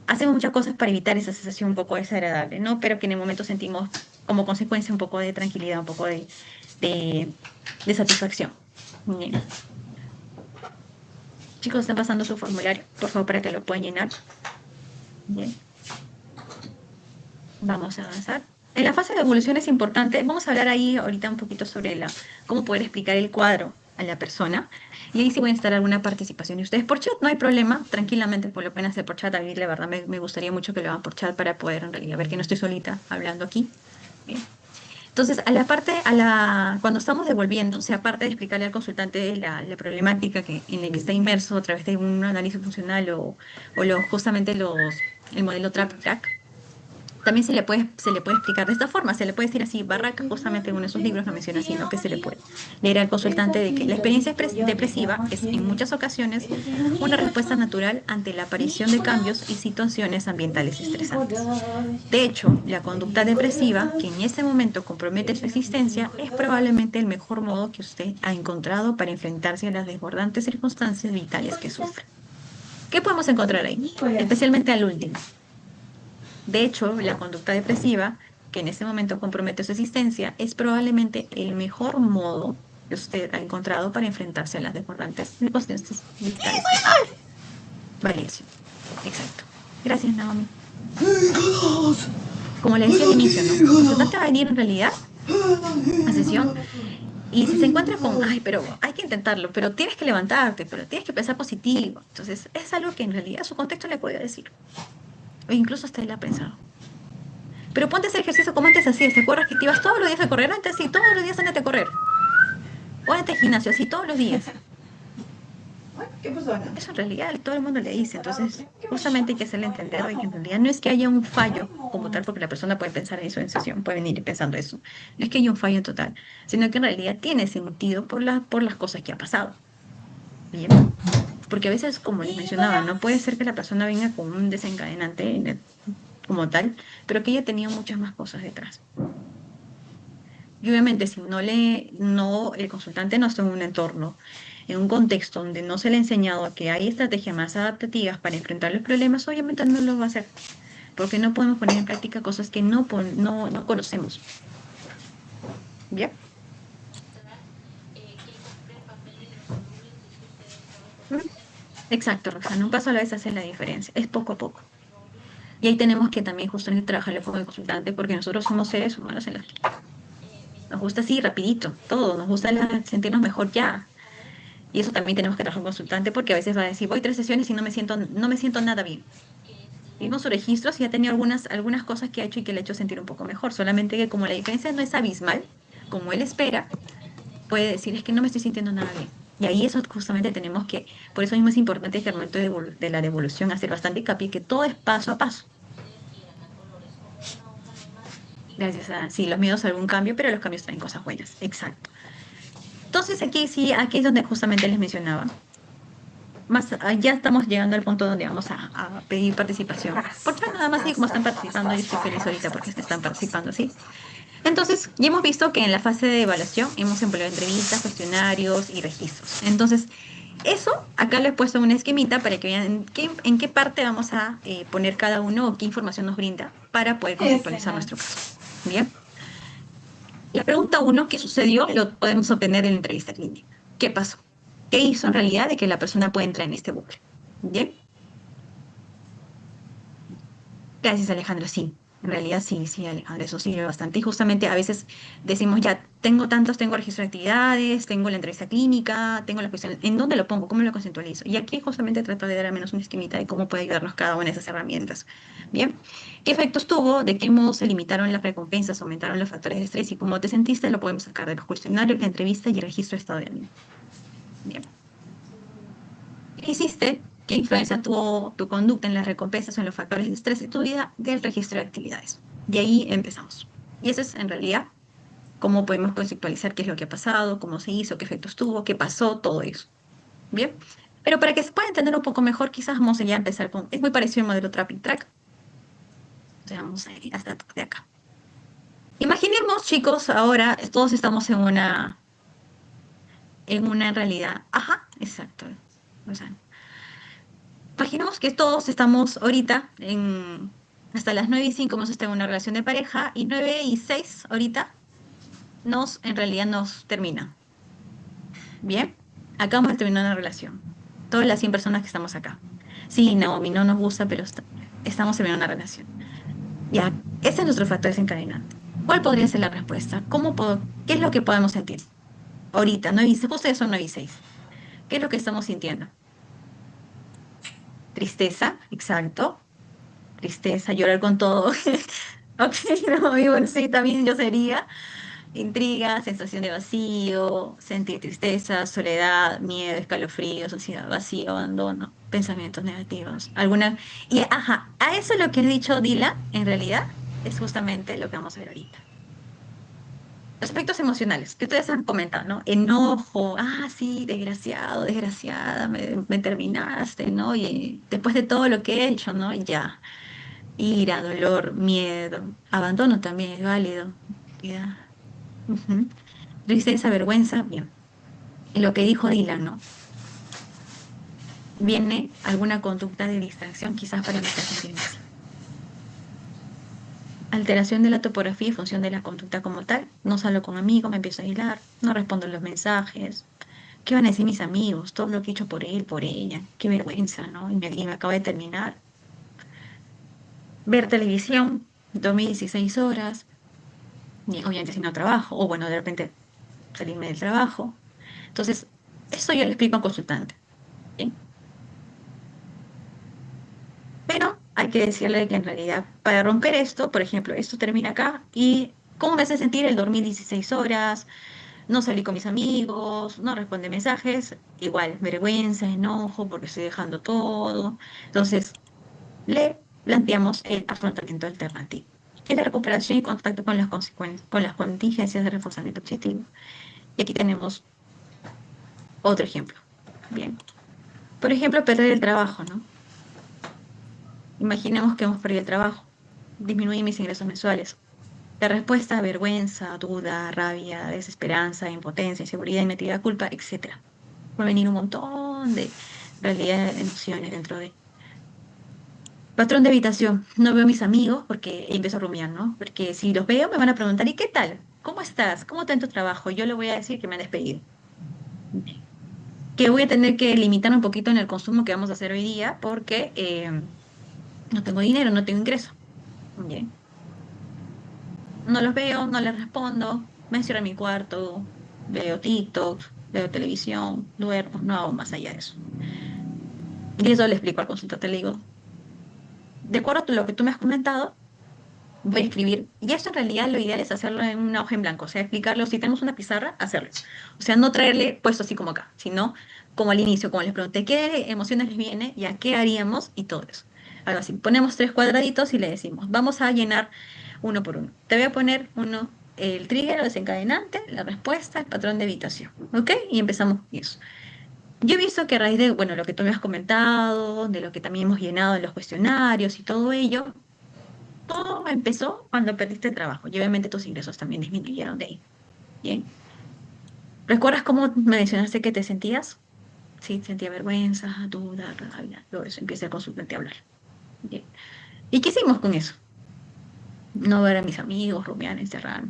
[SPEAKER 1] hacemos muchas cosas para evitar esa sensación un poco desagradable, ¿no? Pero que en el momento sentimos como consecuencia un poco de tranquilidad, un poco de, de satisfacción. Bien. Chicos, están pasando su formulario, por favor, para que lo puedan llenar. Bien. Vamos a avanzar. En la fase de evolución es importante, vamos a hablar ahí ahorita un poquito sobre cómo poder explicar el cuadro a la persona. Y ahí sí voy a estar alguna participación. Y ustedes por chat, no hay problema, tranquilamente pues lo pueden hacer por chat. A mí la verdad me gustaría mucho que lo hagan por chat para poder en realidad ver que no estoy solita hablando aquí. Bien. Entonces, cuando estamos devolviendo, o sea, aparte de explicarle al consultante la problemática en la que está inmerso a través de un análisis funcional justamente el modelo TRAP-TRAC, también se le puede explicar de esta forma, se le puede decir así, Barraca, justamente en uno de sus libros lo menciona así, ¿no? Que se le puede leer al consultante de que la experiencia depresiva es en muchas ocasiones una respuesta natural ante la aparición de cambios y situaciones ambientales estresantes. De hecho, la conducta depresiva, que en ese momento compromete su existencia, es probablemente el mejor modo que usted ha encontrado para enfrentarse a las desbordantes circunstancias vitales que sufre. ¿Qué podemos encontrar ahí? Especialmente al último. De hecho, la conducta depresiva, que en ese momento compromete su existencia, es probablemente el mejor modo que usted ha encontrado para enfrentarse a las desbordantes circunstancias vitales. Variación. Exacto. Gracias, Naomi. Como le decía al inicio, ¿no? El consultante va a venir en realidad a sesión y si se encuentra con, ay, pero hay que intentarlo, pero tienes que levantarte, pero tienes que pensar positivo. Entonces, es algo que en realidad su contexto le puede decir. O incluso hasta él ha pensado. Pero ponte a hacer ejercicio como antes hacías. ¿Te acuerdas que te ibas todos los días a correr? Antes sí, todos los días andate a correr. O andate al gimnasio, así todos los días.
[SPEAKER 2] ¿Qué pasó?
[SPEAKER 1] Eso en realidad todo el mundo le dice. Entonces, justamente hay que hacerle entender de que en realidad no es que haya un fallo como tal, porque la persona puede pensar eso en sesión, puede venir pensando eso. No es que haya un fallo en total, sino que en realidad tiene sentido por las cosas que ha pasado. Bien. Porque a veces, como les mencionaba, no puede ser que la persona venga con un desencadenante como tal, pero que haya tenido muchas más cosas detrás. Y obviamente, si el consultante no está en un entorno, en un contexto donde no se le ha enseñado a que hay estrategias más adaptativas para enfrentar los problemas, obviamente no lo va a hacer, porque no podemos poner en práctica cosas que no conocemos. ¿Ya? ¿Mm? Exacto, Roxana, un paso a la vez hace la diferencia, es poco a poco. Y ahí tenemos que también justamente trabajar el foco del consultante, porque nosotros somos seres humanos en los que nos gusta así, rapidito, todo, nos gusta sentirnos mejor ya. Y eso también tenemos que trabajar con consultante porque a veces va a decir, voy 3 sesiones y no me siento nada bien. Vimos sus registros y ha tenido algunas cosas que ha hecho y que le ha hecho sentir un poco mejor. Solamente que como la diferencia no es abismal, como él espera, puede decir, es que no me estoy sintiendo nada bien. Y ahí eso justamente por eso mismo es importante que al momento de la devolución hacer bastante hincapié que todo es paso a paso. Gracias a, sí, los miedos a algún cambio, pero los cambios traen cosas buenas. Exacto. Entonces aquí sí, aquí es donde justamente les mencionaba. Ya estamos llegando al punto donde vamos a pedir participación. Por chat nada más, y como están participando, yo estoy feliz ahorita porque están participando, ¿sí? Entonces, ya hemos visto que en la fase de evaluación hemos empleado entrevistas, cuestionarios y registros. Entonces, eso acá le he puesto una esquemita para que vean en qué parte vamos a poner cada uno o qué información nos brinda para poder conceptualizar nuestro caso. Bien. La pregunta 1, ¿qué sucedió? Lo podemos obtener en la entrevista clínica. ¿Qué pasó? ¿Qué hizo en realidad de que la persona pueda entrar en este bucle? Bien. Gracias, Alejandro. Sí. En realidad sí, sí, Alejandra, eso sirve bastante. Y justamente a veces decimos, ya, tengo tantos, tengo registro de actividades, tengo la entrevista clínica, tengo la cuestión, ¿en dónde lo pongo? ¿Cómo lo conceptualizo? Y aquí justamente trato de dar al menos una esquemita de cómo puede ayudarnos cada una de esas herramientas. Bien, ¿qué efectos tuvo? ¿De qué modo se limitaron las recompensas, aumentaron los factores de estrés y cómo te sentiste? Lo podemos sacar de los cuestionarios, la entrevista y el registro de estado de ánimo. Bien. ¿Qué hiciste? ¿Qué influencia tuvo tu conducta en las recompensas o en los factores de estrés de tu vida del registro de actividades? Y ahí empezamos. Y eso es en realidad cómo podemos conceptualizar qué es lo que ha pasado, cómo se hizo, qué efectos tuvo, qué pasó, todo eso. Bien. Pero para que se pueda entender un poco mejor, quizás vamos a ya empezar con, es muy parecido al modelo Trapping Track. O sea, vamos a ir hasta de acá. Imaginemos, chicos, ahora todos estamos en una realidad. Ajá, exacto. O sea, imaginemos que todos estamos ahorita hasta las 9:05 hemos estado en una relación de pareja y 9:06 ahorita en realidad nos termina. Bien, acabamos de terminar una relación. Todas las 100 personas que estamos acá. Sí, Naomi, no nos gusta, pero estamos terminando una relación. Ya, ese es nuestro factor desencadenante. ¿Cuál podría ser la respuesta? ¿Qué es lo que podemos sentir? Ahorita, 9:06, justo ya son 9:06. ¿Qué es lo que estamos sintiendo? Tristeza, exacto. Tristeza, llorar con todo. Ok, no, y bueno, sí, también yo sería intriga, sensación de vacío, sentir tristeza, soledad, miedo, escalofríos, ansiedad, vacío, abandono, pensamientos negativos. Ajá, a eso lo que ha dicho Dylan, en realidad, es justamente lo que vamos a ver ahorita. Aspectos emocionales que ustedes han comentado, ¿no? Enojo, sí, desgraciado, desgraciada, me terminaste, ¿no? Y después de todo lo que he hecho, ¿no? Ya. Ira, dolor, miedo, abandono también es válido. Ya. Ujú. Tristeza, vergüenza, bien. Y lo que dijo Dylan, ¿no? Viene alguna conducta de distracción quizás para evitar sentirme así. Alteración de la topografía y función de la conducta como tal. No salgo con amigos, me empiezo a aislar, no respondo los mensajes. ¿Qué van a decir mis amigos? Todo lo que he hecho por él, por ella. Qué vergüenza, ¿no? Y me acabo de terminar. Ver televisión, dormir 16 horas, y obviamente si no trabajo, o bueno, de repente salirme del trabajo. Entonces, eso yo le explico al consultante. ¿Bien? Pero hay que decirle que en realidad, para romper esto, por ejemplo, esto termina acá y ¿cómo me hace sentir el dormir 16 horas? No salí con mis amigos, no responde mensajes, igual, vergüenza, enojo porque estoy dejando todo. Entonces, le planteamos el afrontamiento alternativo. Es la recuperación y contacto con las consecuencias, con las contingencias de reforzamiento objetivo. Y aquí tenemos otro ejemplo. Bien. Por ejemplo, perder el trabajo, ¿no? Imaginemos que hemos perdido el trabajo. Disminuí mis ingresos mensuales. La respuesta, vergüenza, duda, rabia, desesperanza, impotencia, inseguridad, inactividad, culpa, etcétera. Va a venir un montón de realidad de emociones dentro de. Patrón de evitación. No veo a mis amigos porque empiezo a rumiar, ¿no? Porque si los veo me van a preguntar, ¿y qué tal? ¿Cómo estás? ¿Cómo está en tu trabajo? Yo le voy a decir que me han despedido. Que voy a tener que limitar un poquito en el consumo que vamos a hacer hoy día porque no tengo dinero, no tengo ingreso. Bien. No los veo, no les respondo, me encierro en mi cuarto, veo TikTok, veo televisión, duermo, no hago más allá de eso. Y eso le explico al consultante, le digo, de acuerdo a lo que tú me has comentado, voy a escribir, y esto en realidad lo ideal es hacerlo en una hoja en blanco, o sea, explicarlo, si tenemos una pizarra, hacerlo. O sea, no traerle puesto así como acá, sino como al inicio, como les pregunté, ¿qué emociones les viene? ¿Ya qué haríamos? Y todo eso. Algo así, ponemos 3 cuadraditos y le decimos, vamos a llenar uno por uno. Te voy a poner uno, el trigger, el desencadenante, la respuesta, el patrón de evitación, ¿ok? Y empezamos con eso. Yo he visto que a raíz de, bueno, lo que tú me has comentado, de lo que también hemos llenado en los cuestionarios y todo ello, todo empezó cuando perdiste el trabajo y obviamente tus ingresos también disminuyeron de ahí. Bien. ¿Recuerdas cómo me mencionaste que te sentías? Sí, sentía vergüenza, duda, rabia, todo eso. Empieza el consultante a hablar. Bien. ¿Y qué hicimos con eso? No ver a mis amigos, rumiar, encerrar.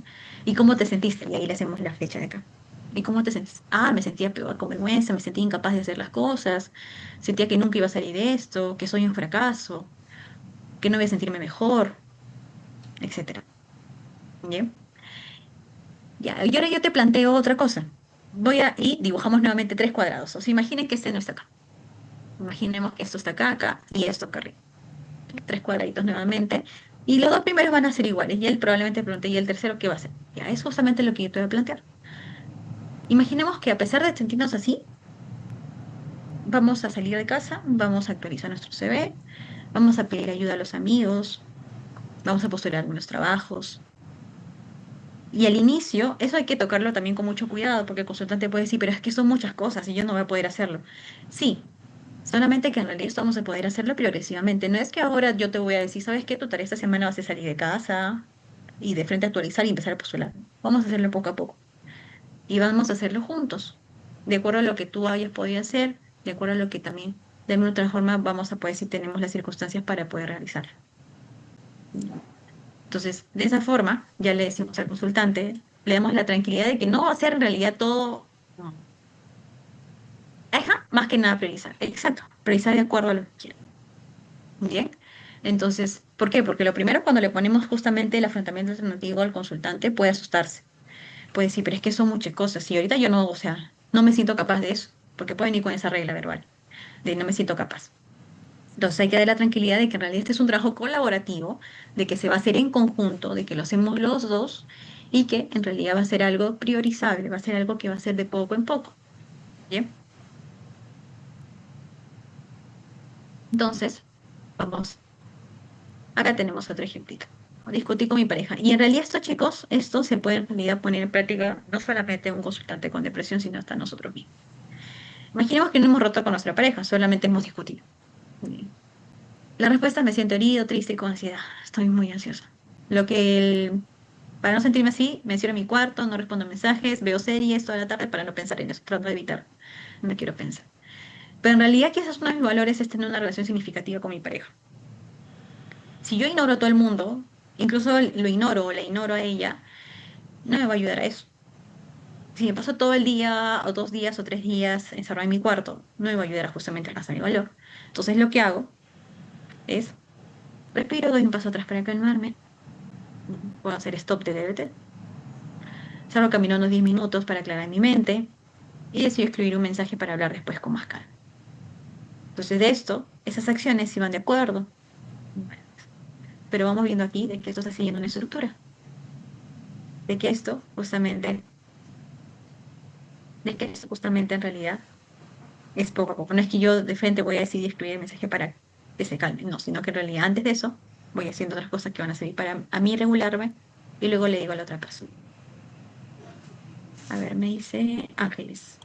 [SPEAKER 1] ¿Y cómo te sentiste? Y ahí le hacemos la flecha de acá. ¿Y cómo te sentiste? Me sentía peor, con vergüenza, me sentía incapaz de hacer las cosas, sentía que nunca iba a salir de esto, que soy un fracaso, que no voy a sentirme mejor. etcétera. ¿Bien? Ya, y ahora yo te planteo otra cosa. Y dibujamos nuevamente tres cuadrados. O sea, imaginen que este no está acá. Imaginemos que esto está acá, acá y esto acá arriba. Tres cuadraditos nuevamente. Y los dos primeros van a ser iguales. Y él probablemente pregunte, ¿y el tercero qué va a ser? Ya, es justamente lo que yo te voy a plantear. Imaginemos que a pesar de sentirnos así, vamos a salir de casa, vamos a actualizar nuestro CV, vamos a pedir ayuda a los amigos, vamos a postular unos trabajos. Y al inicio, eso hay que tocarlo también con mucho cuidado, porque el consultante puede decir, pero es que son muchas cosas y yo no voy a poder hacerlo. Sí, solamente que en realidad esto vamos a poder hacerlo progresivamente. No es que ahora yo te voy a decir, ¿sabes qué? Tu tarea esta semana vas a salir de casa y de frente a actualizar y empezar a postular. Vamos a hacerlo poco a poco. Y vamos a hacerlo juntos, de acuerdo a lo que tú hayas podido hacer, de acuerdo a lo que también, de alguna otra forma, vamos a poder, si tenemos las circunstancias para poder realizarlo. Entonces, de esa forma, ya le decimos al consultante, le damos la tranquilidad de que no va a ser en realidad todo, no. Ajá, más que nada priorizar. Exacto, priorizar de acuerdo a lo que quiere. Bien. Entonces, ¿por qué? Porque lo primero, cuando le ponemos justamente el afrontamiento alternativo al consultante, puede asustarse. Puede decir, pero es que son muchas cosas. Y ahorita yo no, o sea, no me siento capaz de eso, porque puede venir con esa regla verbal, de no me siento capaz. Entonces hay que dar la tranquilidad de que en realidad este es un trabajo colaborativo, de que se va a hacer en conjunto, de que lo hacemos los dos y que en realidad va a ser algo priorizable, va a ser algo que va a ser de poco en poco. ¿Bien? Entonces, vamos, acá tenemos otro ejemplito. Discutí con mi pareja. Y en realidad estos chicos, esto se puede en realidad poner en práctica no solamente un consultante con depresión, sino hasta nosotros mismos. Imaginemos que no hemos roto con nuestra pareja, solamente hemos discutido. Bien. La respuesta: me siento herido, triste y con ansiedad. Estoy muy ansiosa. Lo que para no sentirme así, me encierro en mi cuarto, no respondo mensajes, veo series toda la tarde para no pensar en eso, trato de evitar, no quiero pensar. Pero en realidad quizás uno de mis valores es tener una relación significativa con mi pareja. Si yo ignoro a todo el mundo, incluso lo ignoro o la ignoro a ella, no me va a ayudar a eso. Si me paso todo el día, o 2 días, o 3 días encerrado en mi cuarto, no me va a ayudar a justamente a alcanzar mi valor. Entonces lo que hago es, respiro, doy un paso atrás para calmarme, puedo hacer stop de DBT, salgo caminando unos 10 minutos para aclarar mi mente, y decido escribir un mensaje para hablar después con más calma. Entonces, de esto, esas acciones sí van de acuerdo, pero vamos viendo aquí de que esto está siguiendo una estructura, de que esto justamente, de que esto justamente en realidad es poco a poco. No es que yo de frente voy a decidir escribir el mensaje para que se calme, no, sino que en realidad antes de eso voy haciendo otras cosas que van a servir para a mí regularme y luego le digo a la otra persona. A ver, me dice Ángeles.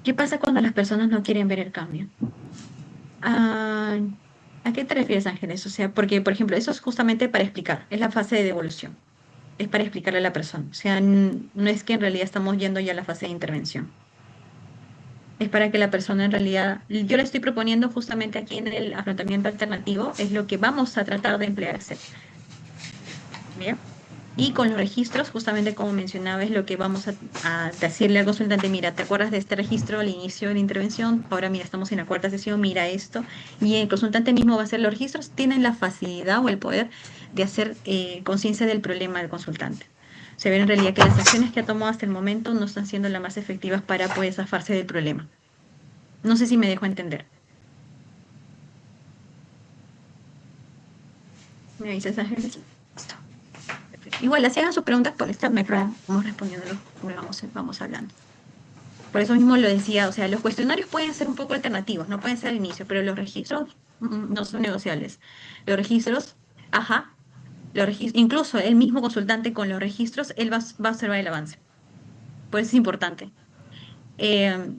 [SPEAKER 1] ¿Qué pasa cuando las personas no quieren ver el cambio? Ah, ¿a qué te refieres, Ángeles? O sea, porque, por ejemplo, eso es justamente para explicar, es la fase de devolución, es para explicarle a la persona. O sea, no es que en realidad estamos yendo ya a la fase de intervención, es para que la persona en realidad, yo le estoy proponiendo justamente aquí en el afrontamiento alternativo, es lo que vamos a tratar de emplear. ¿Bien? Y con los registros, justamente como mencionaba, es lo que vamos a decirle al consultante: mira, ¿te acuerdas de este registro al inicio de la intervención? Ahora mira, estamos en la cuarta sesión, mira esto. Y el consultante mismo va a hacer los registros, tienen la facilidad o el poder de hacer conciencia del problema del consultante. Se ve en realidad que las acciones que ha tomado hasta el momento no están siendo las más efectivas para poder zafarse del problema. No sé si me dejo entender. ¿Me dices, Ángeles? Listo. Igual, si hagan sus preguntas por esta, me vamos respondiéndolo, vamos hablando. Por eso mismo lo decía, o sea, los cuestionarios pueden ser un poco alternativos, no pueden ser al inicio, pero los registros no son negociables. Los registros, ajá, incluso el mismo consultante con los registros, él va a observar el avance. Por eso es importante. Eh,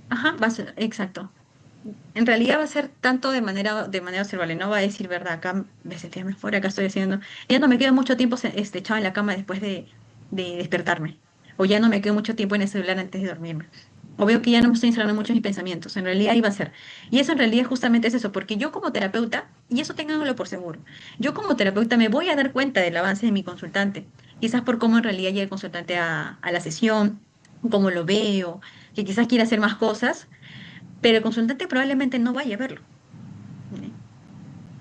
[SPEAKER 1] ajá, va a ser, exacto. En realidad va a ser tanto de manera observable, no va a decir, verdad, acá me sentía mejor, acá estoy haciendo, ya no me quedo mucho tiempo echado en la cama después de despertarme, o ya no me quedo mucho tiempo en el celular antes de dormirme, o veo que ya no me estoy instalando mucho en mis pensamientos, en realidad ahí va a ser. Y eso en realidad justamente es eso, porque yo como terapeuta, y eso ténganlo por seguro, yo como terapeuta me voy a dar cuenta del avance de mi consultante, quizás por cómo en realidad llega el consultante a la sesión, cómo lo veo, que quizás quiera hacer más cosas, pero el consultante probablemente no vaya a verlo. ¿Eh?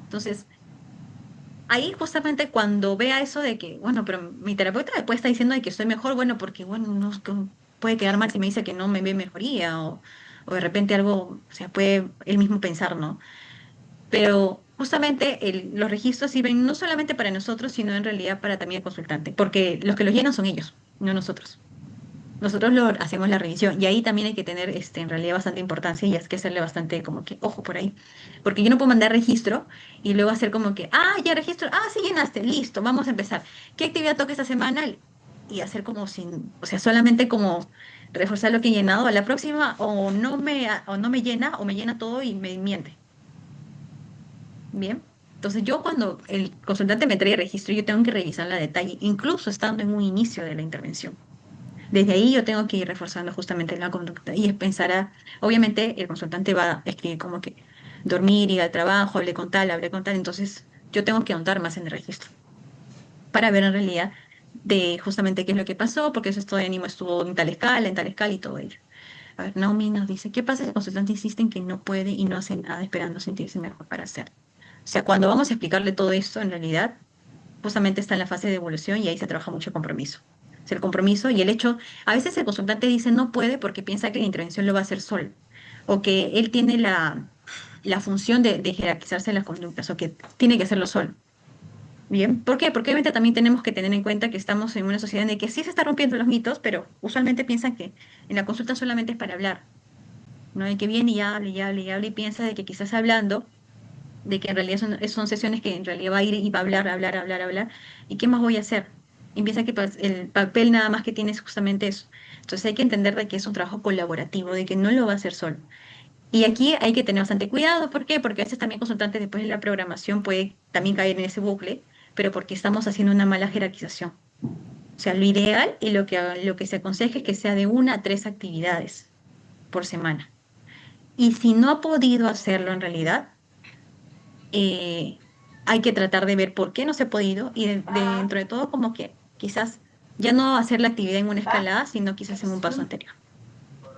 [SPEAKER 1] Entonces, ahí justamente cuando vea eso de que, bueno, pero mi terapeuta después está diciendo de que estoy mejor, bueno, porque, bueno, no, puede quedar mal si me dice que no me ve mejoría o de repente algo, o sea, puede él mismo pensar, ¿no? Pero justamente los registros sirven no solamente para nosotros, sino en realidad para también el consultante, porque los que los llenan son ellos, no nosotros. Nosotros lo hacemos la revisión y ahí también hay que tener en realidad bastante importancia y hay que hacerle bastante como que ojo por ahí. Porque yo no puedo mandar registro y luego hacer como que, ah, ya registro, ah, sí llenaste, listo, vamos a empezar. ¿Qué actividad toca esta semana? Y hacer como sin, o sea, solamente como reforzar lo que he llenado. A la próxima o no me llena o me llena todo y me miente. Bien. Entonces yo cuando el consultante me trae registro, yo tengo que revisarla a detalle, incluso estando en un inicio de la intervención. Desde ahí yo tengo que ir reforzando justamente la conducta y es pensar obviamente el consultante va a escribir como que dormir, ir al trabajo, hablé con tal, entonces yo tengo que ahondar más en el registro para ver en realidad de justamente qué es lo que pasó, porque ese estado de ánimo estuvo en tal escala y todo ello. A ver, Naomi nos dice, ¿qué pasa si el consultante insiste en que no puede y no hace nada esperando sentirse mejor para hacer? O sea, cuando vamos a explicarle todo esto, en realidad justamente está en la fase de evolución y ahí se trabaja mucho el compromiso. O sea, el compromiso y el hecho, a veces el consultante dice no puede porque piensa que la intervención lo va a hacer solo, o que él tiene la función de jerarquizarse las conductas, o que tiene que hacerlo solo. Bien, ¿por qué? Porque obviamente también tenemos que tener en cuenta que estamos en una sociedad en la que sí se están rompiendo los mitos, pero usualmente piensan que en la consulta solamente es para hablar, ¿no? El que viene y habla y habla y habla y piensa de que quizás hablando de que en realidad son sesiones que en realidad va a ir y va a hablar, hablar, hablar, hablar, ¿y qué más voy a hacer? Y piensa que el papel nada más que tiene es justamente eso. Entonces hay que entender de que es un trabajo colaborativo, de que no lo va a hacer solo. Y aquí hay que tener bastante cuidado, ¿por qué? Porque a veces también consultantes después de la programación puede también caer en ese bucle, pero porque estamos haciendo una mala jerarquización. O sea, lo ideal y lo que se aconseja es que sea de 1 a 3 actividades por semana. Y si no ha podido hacerlo en realidad, eh, hay que tratar de ver por qué no se ha podido y dentro de todo como que quizás ya no hacer la actividad en una escalada, sino quizás en un paso anterior.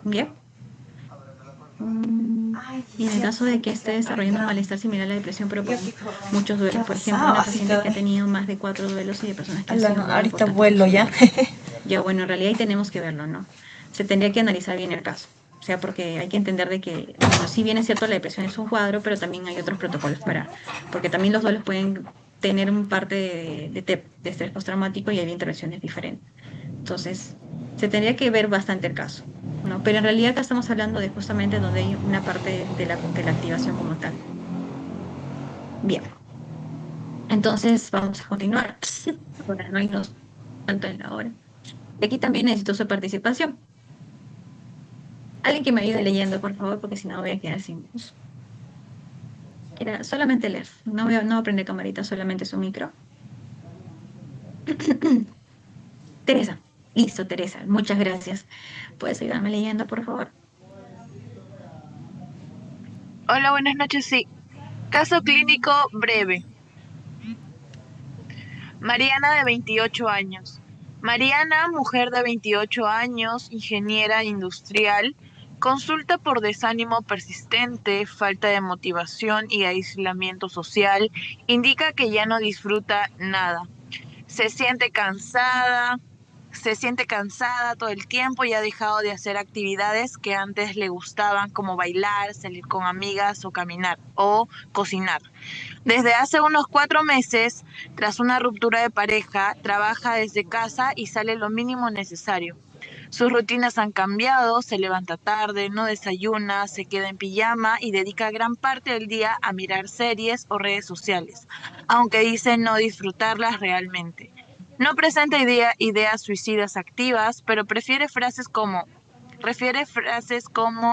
[SPEAKER 1] ¿Bien? Mm,
[SPEAKER 2] Ay, sí,
[SPEAKER 1] Y en el caso
[SPEAKER 2] cierto.
[SPEAKER 1] de que esté desarrollando un malestar similar a la depresión, pero
[SPEAKER 2] ¿Qué,
[SPEAKER 1] con muchos
[SPEAKER 2] qué
[SPEAKER 1] duelos,
[SPEAKER 2] ha
[SPEAKER 1] por ejemplo,
[SPEAKER 2] pasado?
[SPEAKER 1] una
[SPEAKER 2] Así
[SPEAKER 1] paciente
[SPEAKER 2] te...
[SPEAKER 1] que ha tenido más de 4 duelos y de personas que han
[SPEAKER 2] Ala,
[SPEAKER 1] sido
[SPEAKER 2] no,
[SPEAKER 1] muy
[SPEAKER 2] ahorita
[SPEAKER 1] importantes para
[SPEAKER 2] vuelo
[SPEAKER 1] su
[SPEAKER 2] ya.
[SPEAKER 1] vida. Ya, bueno, en realidad ahí tenemos que verlo, ¿no? Se tendría que analizar bien el caso. O sea, porque hay que entender de que, bueno, si bien es cierto, la depresión es un cuadro, pero también hay otros protocolos porque también los duelos pueden tener un parte de estrés postraumático y hay intervenciones diferentes. Entonces, se tendría que ver bastante el caso, ¿no? Pero en realidad acá estamos hablando de justamente donde hay una parte de la activación como tal. Bien, entonces vamos a continuar. Para no irnos tanto en la hora. Y aquí también necesito su participación. Alguien que me ayude leyendo, por favor, porque si no voy a quedar sin voz. Era solamente leer. No voy a prender camarita, solamente su micro. Teresa. Listo, Teresa. Muchas gracias. ¿Puedes ayudarme leyendo, por favor?
[SPEAKER 3] Hola, buenas noches. Sí. Caso clínico breve. Mariana, de 28 años. Mariana, mujer de 28 años, ingeniera industrial, consulta por desánimo persistente, falta de motivación y aislamiento social, indica que ya no disfruta nada. Se siente cansada, se siente cansada todo el tiempo y ha dejado de hacer actividades que antes le gustaban, como bailar, salir con amigas o caminar o cocinar. Desde hace unos 4 meses, tras una ruptura de pareja, trabaja desde casa y sale lo mínimo necesario. Sus rutinas han cambiado, se levanta tarde, no desayuna, se queda en pijama y dedica gran parte del día a mirar series o redes sociales, aunque dice no disfrutarlas realmente. No presenta ideas suicidas activas, pero refiere frases como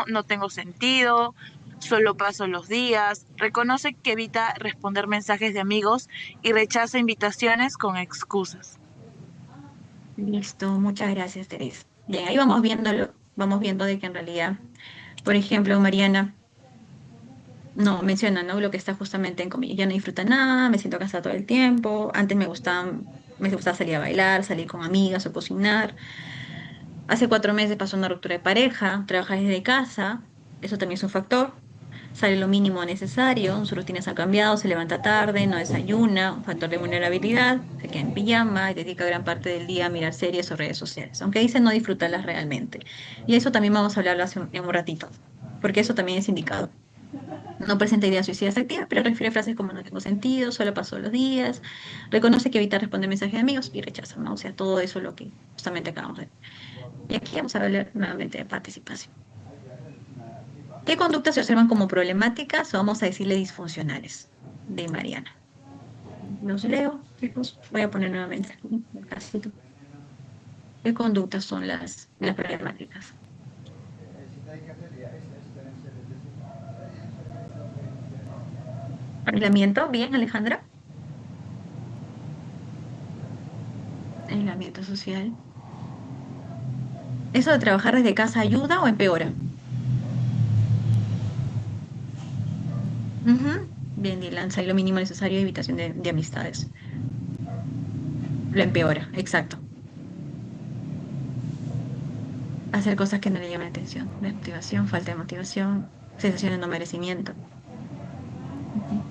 [SPEAKER 3] no tengo sentido, solo paso los días, reconoce que evita responder mensajes de amigos y rechaza invitaciones con excusas.
[SPEAKER 1] Listo, muchas gracias, Teresa. Bien, ahí vamos viendo de que en realidad, por ejemplo, Mariana no menciona, ¿no? Lo que está justamente en comillas, ya no disfruta nada, me siento cansada todo el tiempo, antes me gustaba salir a bailar, salir con amigas o cocinar. Hace 4 meses pasó una ruptura de pareja, trabaja desde casa, eso también es un factor. Sale lo mínimo necesario, sus rutinas han cambiado, se levanta tarde, no desayuna, un factor de vulnerabilidad, se queda en pijama y dedica gran parte del día a mirar series o redes sociales, aunque dice no disfrutarlas realmente. Y eso también vamos a hablarlo en un ratito, porque eso también es indicado. No presenta ideas suicidas activas, pero refiere frases como no tengo sentido, solo paso los días, reconoce que evita responder mensajes de amigos y rechaza, ¿no? O sea, todo eso es lo que justamente acabamos de ver. Y aquí vamos a hablar nuevamente de participación. ¿Qué conductas se observan como problemáticas o vamos a decirle disfuncionales? De Mariana. Los leo, chicos. Voy a poner nuevamente el casito. ¿Qué conductas son las problemáticas? Aislamiento, bien, Alejandra. Aislamiento social. ¿Eso de trabajar desde casa ayuda o empeora? Ujú. Bien, Dylan, y lo mínimo necesario de evitación de amistades. Lo empeora, exacto. Hacer cosas que no le llaman la atención. Desmotivación, falta de motivación, sensación de no merecimiento. Ujú.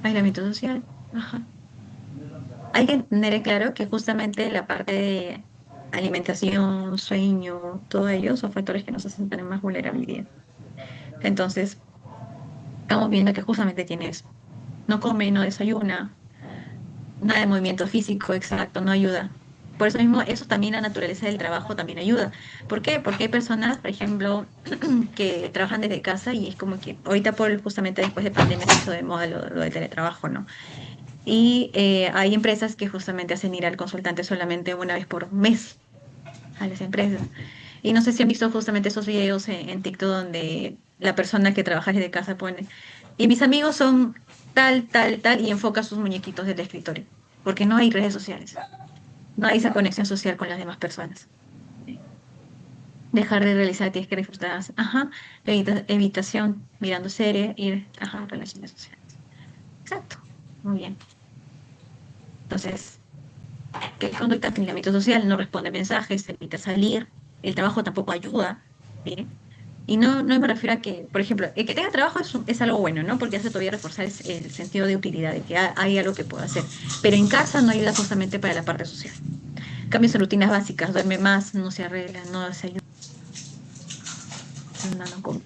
[SPEAKER 1] Aislamiento social. Ajá. Hay que tener claro que justamente la parte de alimentación, sueño, todo ello son factores que nos hacen tener más vulnerabilidad. Entonces, estamos viendo que justamente tiene eso. No come, no desayuna, nada de movimiento físico, exacto, no ayuda. Por eso mismo, eso también la naturaleza del trabajo también ayuda. ¿Por qué? Porque hay personas, por ejemplo, que trabajan desde casa y es como que ahorita justamente después de pandemia se hizo de moda lo de teletrabajo, ¿no? Y hay empresas que justamente hacen ir al consultante solamente una vez por mes a las empresas. Y no sé si han visto justamente esos videos en TikTok donde la persona que trabaja desde casa pone, y mis amigos son tal, tal, tal, y enfoca sus muñequitos del escritorio, porque no hay redes sociales, no hay esa conexión social con las demás personas. Dejar de realizar, tienes que disfrutar, ajá, evitación, mirando series, ir, ajá, relaciones sociales. Exacto, muy bien. Entonces, ¿qué conducta en el ámbito social? No responde mensajes, evita salir, el trabajo tampoco ayuda, ¿bien? Y no me refiero a que, por ejemplo, el que tenga trabajo es algo bueno, ¿no? Porque hace todavía reforzar el sentido de utilidad, de que hay algo que puedo hacer. Pero en casa no ayuda justamente para la parte social. Cambios en rutinas básicas, duerme más, no se arregla, no se ayuda. No come.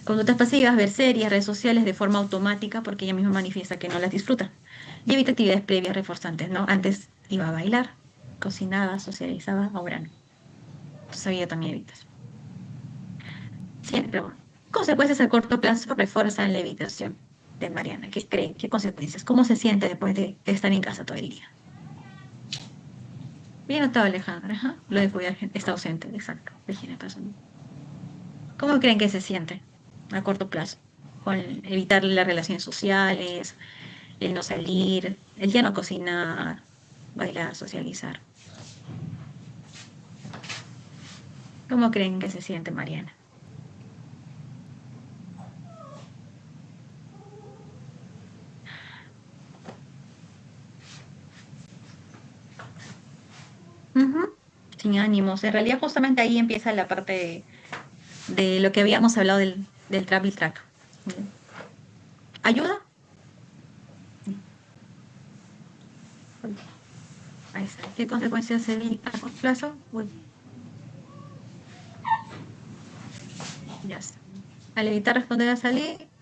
[SPEAKER 1] Conductas pasivas, ver series, redes sociales de forma automática, porque ella misma manifiesta que no las disfruta. Y evita actividades previas reforzantes, ¿no? Antes iba a bailar, cocinaba, socializaba, ahora no. Entonces ella también evita eso. Siempre. Consecuencias a corto plazo refuerzan la evitación de Mariana. ¿Qué cree? ¿Qué consecuencias? ¿Cómo se siente después de estar en casa todo el día? Bien notado, Alejandra. Ajá. Lo de cuidar gente. Está ausente, exacto. Virginia Personal. ¿Cómo creen que se siente a corto plazo? Con evitar las relaciones sociales, el no salir, el ya no cocinar, bailar, socializar. ¿Cómo creen que se siente Mariana? Ujú. Sin ánimos. En realidad, justamente ahí empieza la parte de lo que habíamos hablado del travel track. Bien. ¿Ayuda? Uy, ahí está. ¿Qué consecuencias evita a corto plazo? Uy, ya está. Al evitar responder a salir,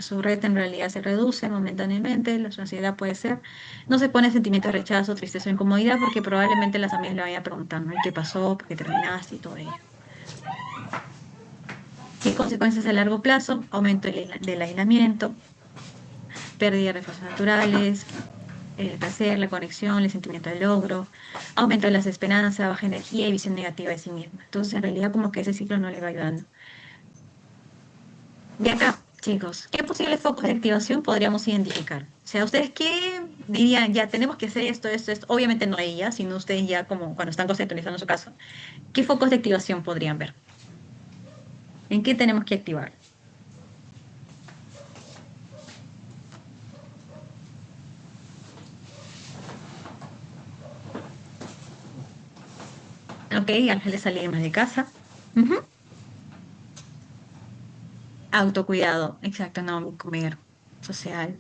[SPEAKER 1] su red en realidad se reduce momentáneamente, la ansiedad puede ser, no se pone sentimiento de rechazo, tristeza o incomodidad porque probablemente las amigas le vayan preguntando ¿y qué pasó? ¿Por qué terminaste? Y todo ello. ¿Qué consecuencias a largo plazo? Aumento del aislamiento, pérdida de recursos naturales, el placer, la conexión, el sentimiento de logro, aumento de las esperanzas, baja energía y visión negativa de sí misma. Entonces, en realidad, como que ese ciclo no le va ayudando. De acá, chicos, ¿qué posibles focos de activación podríamos identificar? O sea, ¿ustedes qué dirían? Ya tenemos que hacer esto, esto, esto. Obviamente no ella, sino ustedes ya como cuando están conceptualizando su caso. ¿Qué focos de activación podrían ver? ¿En qué tenemos que activar? Ok, Ángeles salir más de casa. Ujú. Autocuidado, exacto, no comer, social,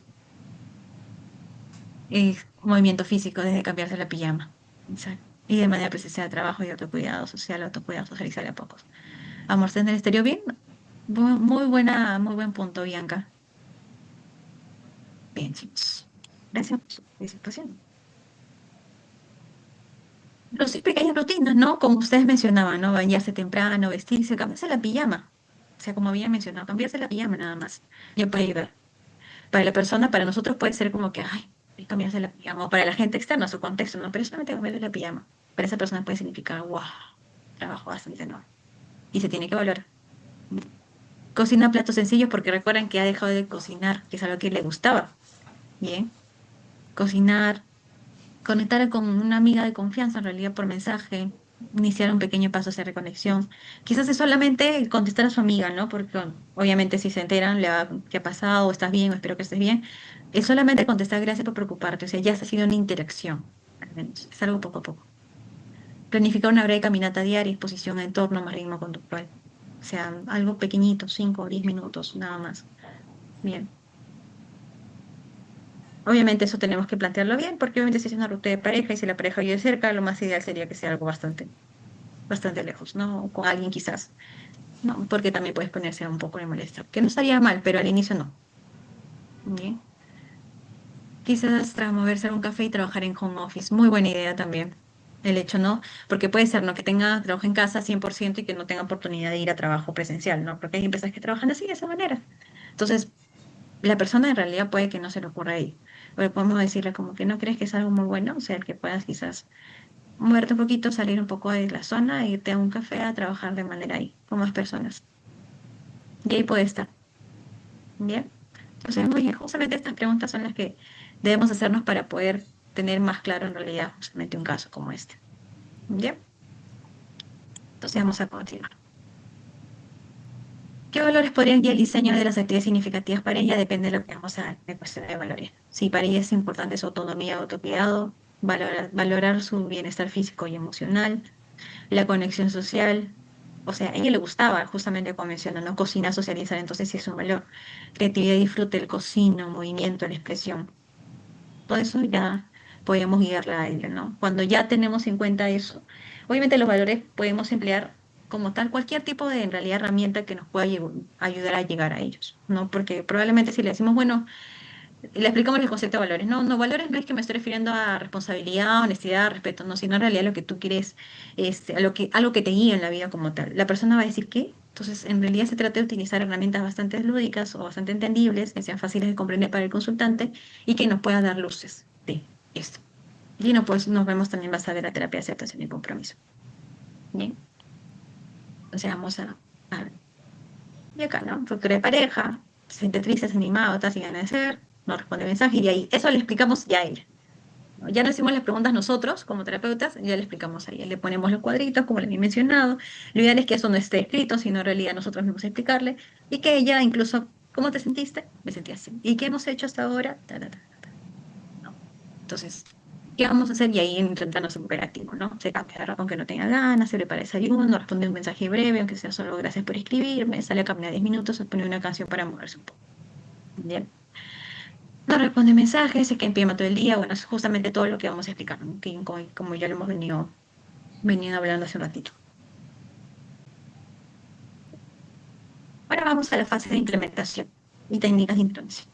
[SPEAKER 1] movimiento físico desde cambiarse la pijama. Exacto. Y de manera presencial, trabajo y autocuidado, socializar a pocos. Amor en el exterior, bien. Muy buen punto, Bianca. Bien, chicos. Gracias por su participación. Pero sí, pequeñas rutinas, ¿no? Como ustedes mencionaban, ¿no? Bañarse temprano, vestirse, cambiarse la pijama. O sea, como había mencionado, cambiarse la pijama nada más. Ya puede ayudar. Para la persona, para nosotros puede ser como que, ay, hay que cambiarse la pijama. O para la gente externa, su contexto, ¿no? Pero solamente cambiarse la pijama. Para esa persona puede significar, wow, trabajo bastante, ¿no? Y se tiene que valorar. Cocina platos sencillos porque recuerdan que ha dejado de cocinar, que es algo que le gustaba. Bien. Cocinar, conectar con una amiga de confianza, en realidad por mensaje, iniciar un pequeño paso hacia reconexión. Quizás es solamente contestar a su amiga, ¿no? Porque obviamente si se enteran, ¿qué ha pasado? ¿Estás bien? O espero que estés bien. Es solamente contestar gracias por preocuparte, o sea, ya ha sido una interacción, al menos. Es algo poco a poco. Planificar una breve caminata diaria, exposición a entorno, más ritmo conductual. O sea, algo pequeñito, 5 o 10 minutos, nada más. Bien. Obviamente eso tenemos que plantearlo bien, porque obviamente si es una ruta de pareja y si la pareja vive cerca, lo más ideal sería que sea algo bastante lejos, ¿no? O con alguien quizás, ¿no? Porque también puedes ponerse un poco de molestia, que no estaría mal, pero al inicio no. Bien. Quizás tras moverse a un café y trabajar en home office, muy buena idea también. El hecho, ¿no? Porque puede ser, ¿no? Que tenga trabajo en casa 100% y que no tenga oportunidad de ir a trabajo presencial, ¿no? Porque hay empresas que trabajan así, de esa manera. Entonces, la persona en realidad puede que no se le ocurra ir. Pero podemos decirle como que no crees que es algo muy bueno, o sea, el que puedas quizás moverte un poquito, salir un poco de la zona, e irte a un café a trabajar de manera ahí, con más personas. Y ahí puede estar, ¿bien? Entonces, muy bien, justamente estas preguntas son las que debemos hacernos para poder tener más claro en realidad justamente un caso como este. ¿Bien? Entonces vamos a continuar. ¿Qué valores podrían guiar el diseño de las actividades significativas para ella? Depende de lo que vamos a ver en cuestión de valores. Si para ella es importante su autonomía, autocuidado, valorar su bienestar físico y emocional, la conexión social. O sea, a ella le gustaba, justamente como menciona, ¿no? Cocinar, socializar, entonces sí es un valor. Creatividad, disfrute, el cocino, movimiento, la expresión. Todo eso ya podemos guiarla a ella, ¿no? Cuando ya tenemos en cuenta eso, obviamente los valores podemos emplear como tal cualquier tipo de, en realidad, herramienta que nos pueda ayudar a llegar a ellos, ¿no? Porque probablemente si le decimos, bueno, le explicamos el concepto de valores. No, no, valores no es que me estoy refiriendo a responsabilidad, honestidad, respeto, no, sino en realidad lo que tú quieres, algo que te guía en la vida como tal. La persona va a decir ¿qué? Entonces, en realidad se trata de utilizar herramientas bastante lúdicas o bastante entendibles, que sean fáciles de comprender para el consultante y que nos puedan dar luces de esto. Y no, pues nos vemos también basada en la terapia de aceptación y compromiso. Bien, entonces vamos a ver. Y acá, ¿no? Ruptura de pareja, se siente triste, desanimado, está sin ganas de ser, no responde mensaje y de ahí, eso le explicamos ya a ella. ¿No? Ya no hicimos las preguntas nosotros como terapeutas, ya le explicamos a ella, le ponemos los cuadritos, como les he mencionado. Lo ideal es que eso no esté escrito, sino en realidad nosotros mismos explicarle y que ella incluso, ¿cómo te sentiste? Me sentí así. ¿Y qué hemos hecho hasta ahora? Ta, ta, ta, ta. ¿No? Entonces, ¿qué vamos a hacer? Y ahí intentando ser operativo, ¿no? Se cambia de ropa aunque no tenga ganas, se prepara desayuno, responde un mensaje breve, aunque sea solo gracias por escribirme, sale a caminar 10 minutos, se pone una canción para moverse un poco. Bien. No responde mensajes, se queda en pijama todo el día, bueno, es justamente todo lo que vamos a explicar, ¿no? Que como ya lo hemos venido hablando hace un ratito. Ahora vamos a la fase de implementación y técnicas de intervención.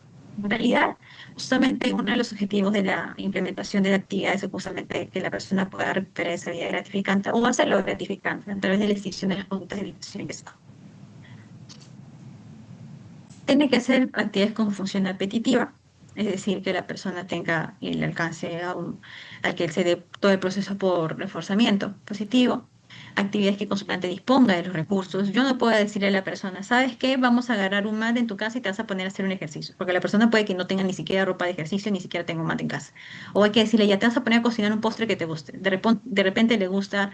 [SPEAKER 1] En realidad, justamente uno de los objetivos de la implementación de la actividad es justamente que la persona pueda recuperar esa vida gratificante o hacerlo gratificante a través de la extinción de las conductas de evitación y pesado. Tiene que hacer actividades con función apetitiva, es decir, que la persona tenga el alcance al que se dé todo el proceso por reforzamiento positivo. Actividades que el consultante disponga de los recursos. Yo no puedo decirle a la persona, ¿sabes qué? Vamos a agarrar un mat en tu casa y te vas a poner a hacer un ejercicio. Porque la persona puede que no tenga ni siquiera ropa de ejercicio, ni siquiera tenga un mat en casa. O hay que decirle, ya te vas a poner a cocinar un postre que te guste. De repente le gusta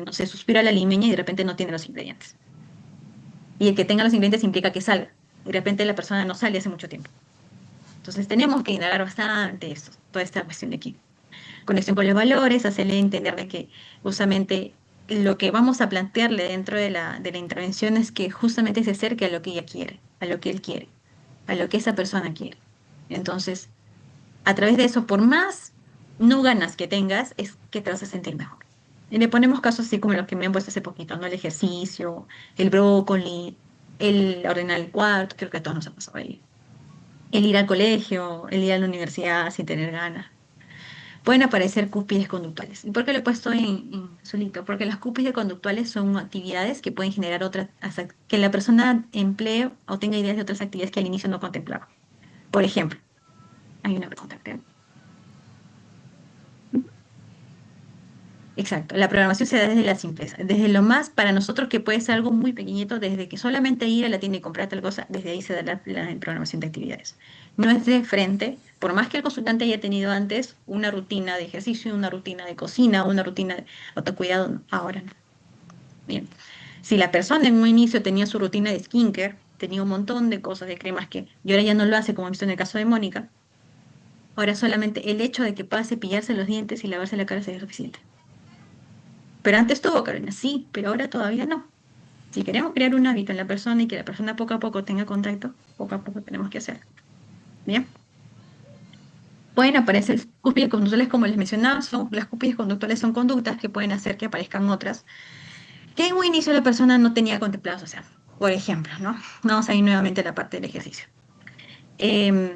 [SPEAKER 1] no sé, suspira la limeña y de repente no tiene los ingredientes. Y el que tenga los ingredientes implica que salga. De repente la persona no sale hace mucho tiempo. Entonces tenemos que indagar bastante toda esta cuestión de aquí. Conexión con los valores, hacerle entender de que justamente lo que vamos a plantearle dentro de la intervención es que justamente se acerque a lo que ella quiere, a lo que él quiere, a lo que esa persona quiere. Entonces, a través de eso, por más no ganas que tengas, es que te vas a sentir mejor. Y le ponemos casos así como los que me han puesto hace poquito, ¿no? El ejercicio, el brócoli, el ordenar el cuarto, creo que a todos nos ha pasado ahí. El ir al colegio, el ir a la universidad sin tener ganas. Pueden aparecer cúspides conductuales. ¿Y por qué lo he puesto en solito? Porque las cúspides conductuales son actividades que pueden generar otras, que la persona emplee o tenga ideas de otras actividades que al inicio no contemplaba. Por ejemplo, hay una pregunta, creo. Exacto, la programación se da desde la simpleza, desde lo más para nosotros que puede ser algo muy pequeñito, desde que solamente ir a la tienda y comprar tal cosa, desde ahí se da la programación de actividades. No es de frente, por más que el consultante haya tenido antes una rutina de ejercicio, una rutina de cocina, una rutina de autocuidado, no, ahora no. Bien, si la persona en un inicio tenía su rutina de skincare, tenía un montón de cosas, de cremas que, y ahora ya no lo hace, como he visto en el caso de Mónica, ahora solamente el hecho de que pueda cepillarse los dientes y lavarse la cara sería suficiente. Pero antes tuvo, Carolina, sí, pero ahora todavía no. Si queremos crear un hábito en la persona y que la persona poco a poco tenga contacto, poco a poco tenemos que hacerlo. Bien. Pueden aparecer cúspides conductuales, como les mencionaba, las cúspides conductuales son conductas que pueden hacer que aparezcan otras, que en un inicio la persona no tenía contempladas. O sea, por ejemplo, ¿no? Vamos a ir nuevamente a la parte del ejercicio. Que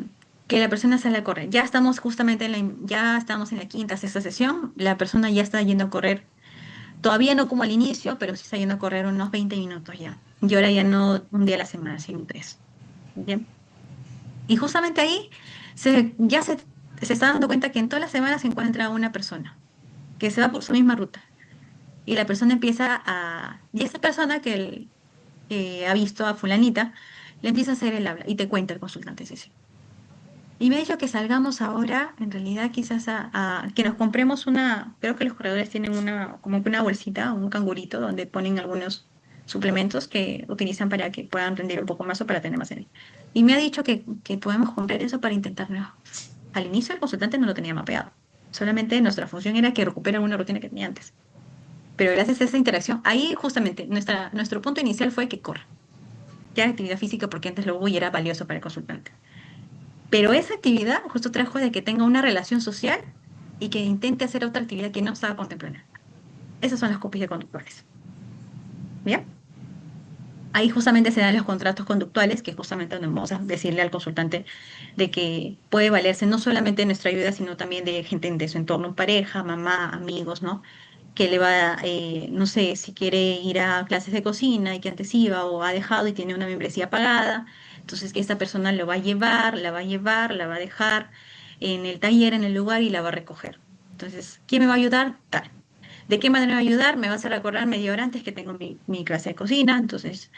[SPEAKER 1] la persona sale a correr. Ya estamos justamente ya estamos en la quinta, sexta sesión, la persona ya está yendo a correr. Todavía no como al inicio, pero sí está yendo a correr unos 20 minutos ya. Y ahora ya no un día a la semana, sino tres. Bien. Y justamente ahí se está dando cuenta que en todas las semanas se encuentra una persona que se va por su misma ruta. Y la persona empieza a... Y esa persona que ha visto a fulanita, le empieza a hacer el habla y te cuenta el consultante, sí, sí. Y me ha dicho que salgamos ahora, en realidad quizás que nos compremos creo que los corredores tienen como que una bolsita, un cangurito donde ponen algunos suplementos que utilizan para que puedan rendir un poco más o para tener más energía. Y me ha dicho que podemos comprar eso para intentarlo. Al inicio el consultante no lo tenía mapeado, solamente nuestra función era que recupere una rutina que tenía antes. Pero gracias a esa interacción, ahí justamente nuestro punto inicial fue que corra, que haga actividad física porque antes lo hubo y era valioso para el consultante. Pero esa actividad justo trajo de que tenga una relación social y que intente hacer otra actividad que no estaba contemplada. Esas son las copias conductuales. ¿Bien? Ahí justamente se dan los contratos conductuales, que justamente donde vamos a decirle al consultante de que puede valerse no solamente de nuestra ayuda, sino también de gente de su entorno, pareja, mamá, amigos, ¿no? Que le va, no sé, si quiere ir a clases de cocina y que antes iba o ha dejado y tiene una membresía pagada, entonces que esta persona lo va a llevar, la va a llevar, la va a dejar en el taller, en el lugar y la va a recoger. Entonces, ¿quién me va a ayudar? Tal. ¿De qué manera me va a ayudar? Me va a hacer recordar media hora antes que tengo mi clase de cocina, entonces,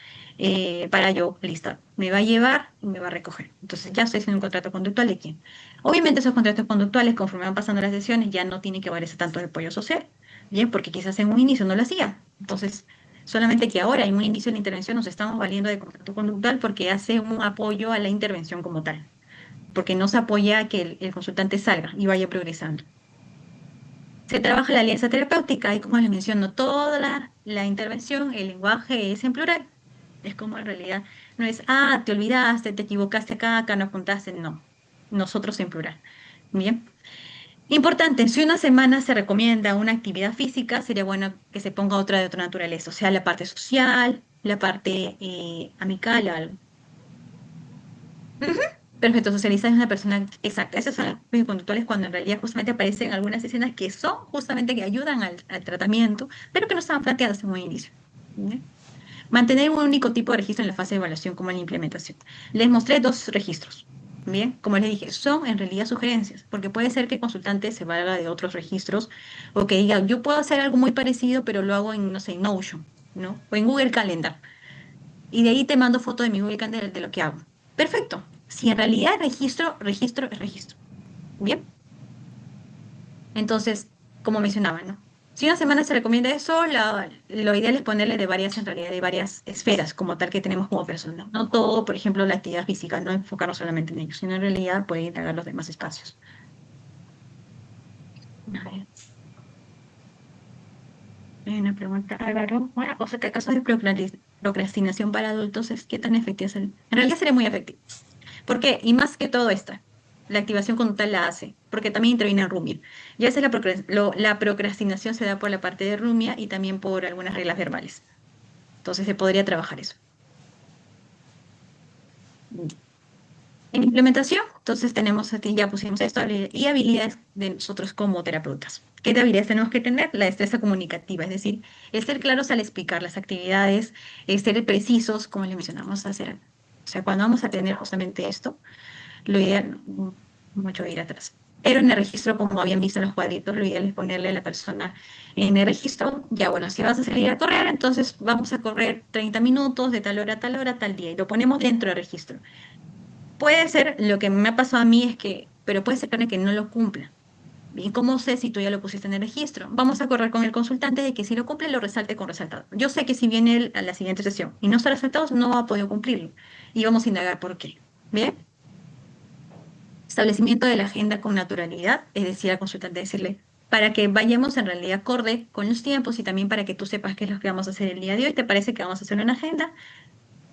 [SPEAKER 1] para yo listar. Me va a llevar y me va a recoger. Entonces, ya estoy haciendo un contrato conductual de quién. Obviamente, esos contratos conductuales, conforme van pasando las sesiones, ya no tienen que valerse tanto del apoyo social, ¿bien? Porque quizás en un inicio no lo hacía. Entonces, solamente que ahora, en un inicio de la intervención, nos estamos valiendo de contrato conductual porque hace un apoyo a la intervención como tal, porque no se apoya a que el consultante salga y vaya progresando. Se trabaja la alianza terapéutica y como les menciono, toda la intervención, el lenguaje es en plural. Es como en realidad, no es, te olvidaste, te equivocaste acá no apuntaste, no. Nosotros en plural. Bien. Importante, si una semana se recomienda una actividad física, sería bueno que se ponga otra de otra naturaleza, o sea, la parte social, la parte amical, algo. Ujú. Perfecto, socializar es una persona exacta. Esas son las actitudes conductuales cuando en realidad justamente aparecen algunas escenas que son justamente que ayudan al tratamiento, pero que no estaban planteadas en un inicio. ¿Bien? Mantener un único tipo de registro en la fase de evaluación como en la implementación. Les mostré dos registros. Bien, como les dije, son en realidad sugerencias, porque puede ser que el consultante se valga de otros registros o que diga, yo puedo hacer algo muy parecido, pero lo hago en, no sé, en Notion, ¿no? O en Google Calendar. Y de ahí te mando foto de mi Google Calendar de lo que hago. Perfecto. Si en realidad registro es registro. Bien. Entonces, como mencionaba, ¿no? Si una semana se recomienda eso, lo ideal es ponerle de varias, en realidad, de varias esferas como tal que tenemos como persona. No todo, por ejemplo, la actividad física, no enfocarnos solamente en ello, sino en realidad puede indagar los demás espacios. A ver. Hay una pregunta, Álvaro. Una cosa que casos de procrastinación para adultos es qué tan efectivo es. En realidad sería muy efectivo. ¿Por qué? Y más que todo esta, la activación conductual la hace, porque también interviene en rumia. Ya sea la procrastinación se da por la parte de rumia y también por algunas reglas verbales. Entonces se podría trabajar eso. En implementación, entonces tenemos aquí, ya pusimos esto, y habilidades de nosotros como terapeutas. ¿Qué habilidades tenemos que tener? La destreza comunicativa, es decir, el ser claros al explicar las actividades, el ser precisos, como le mencionamos hacer. O sea, cuando vamos a tener justamente esto, lo ideal, mucho ir atrás. Pero en el registro, como habían visto en los cuadritos, lo ideal es ponerle a la persona en el registro, ya bueno, si vas a salir a correr, entonces vamos a correr 30 minutos de tal hora a tal hora, tal día, y lo ponemos dentro del registro. Puede ser, lo que me ha pasado a mí es que, pero puede ser que no lo cumpla. ¿Y cómo sé si tú ya lo pusiste en el registro? Vamos a correr con el consultante de que si lo cumple, lo resalte con resaltado. Yo sé que si viene él a la siguiente sesión y no está resaltado, no ha podido cumplirlo. Y vamos a indagar por qué. ¿Bien? Establecimiento de la agenda con naturalidad, es decir, al consultante decirle, para que vayamos en realidad acorde con los tiempos y también para que tú sepas qué es lo que vamos a hacer el día de hoy. ¿Te parece que vamos a hacer una agenda?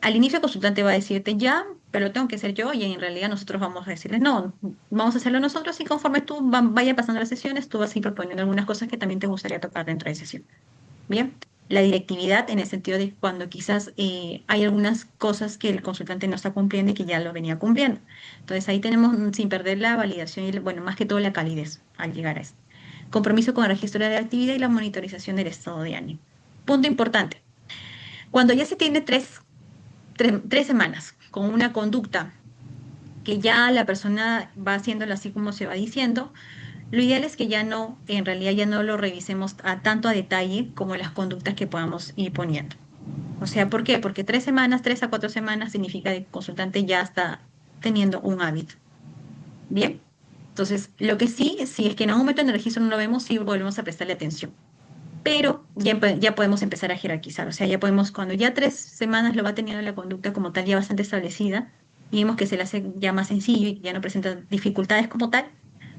[SPEAKER 1] Al inicio el consultante va a decirte ya, pero lo tengo que hacer yo y en realidad nosotros vamos a decirle no, vamos a hacerlo nosotros y conforme tú vaya pasando las sesiones, tú vas a ir proponiendo algunas cosas que también te gustaría tocar dentro de sesión. Bien, la directividad en el sentido de cuando quizás hay algunas cosas que el consultante no está cumpliendo y que ya lo venía cumpliendo. Entonces ahí tenemos sin perder la validación y bueno, más que todo la calidez al llegar a eso. Compromiso con el registro de actividad y la monitorización del estado de ánimo. Punto importante. Cuando ya se tiene tres semanas con una conducta que ya la persona va haciéndolo así como se va diciendo, lo ideal es que ya no, en realidad ya no lo revisemos tanto a detalle como las conductas que podamos ir poniendo. O sea, ¿por qué? Porque 3 semanas, 3 a 4 semanas significa que el consultante ya está teniendo un hábito. Bien. Entonces, lo que sí, si es que en algún momento en el registro no lo vemos, sí volvemos a prestarle atención. Pero ya podemos empezar a jerarquizar, o sea, ya podemos, cuando ya 3 semanas lo va teniendo la conducta como tal ya bastante establecida, y vemos que se le hace ya más sencillo y que ya no presenta dificultades como tal,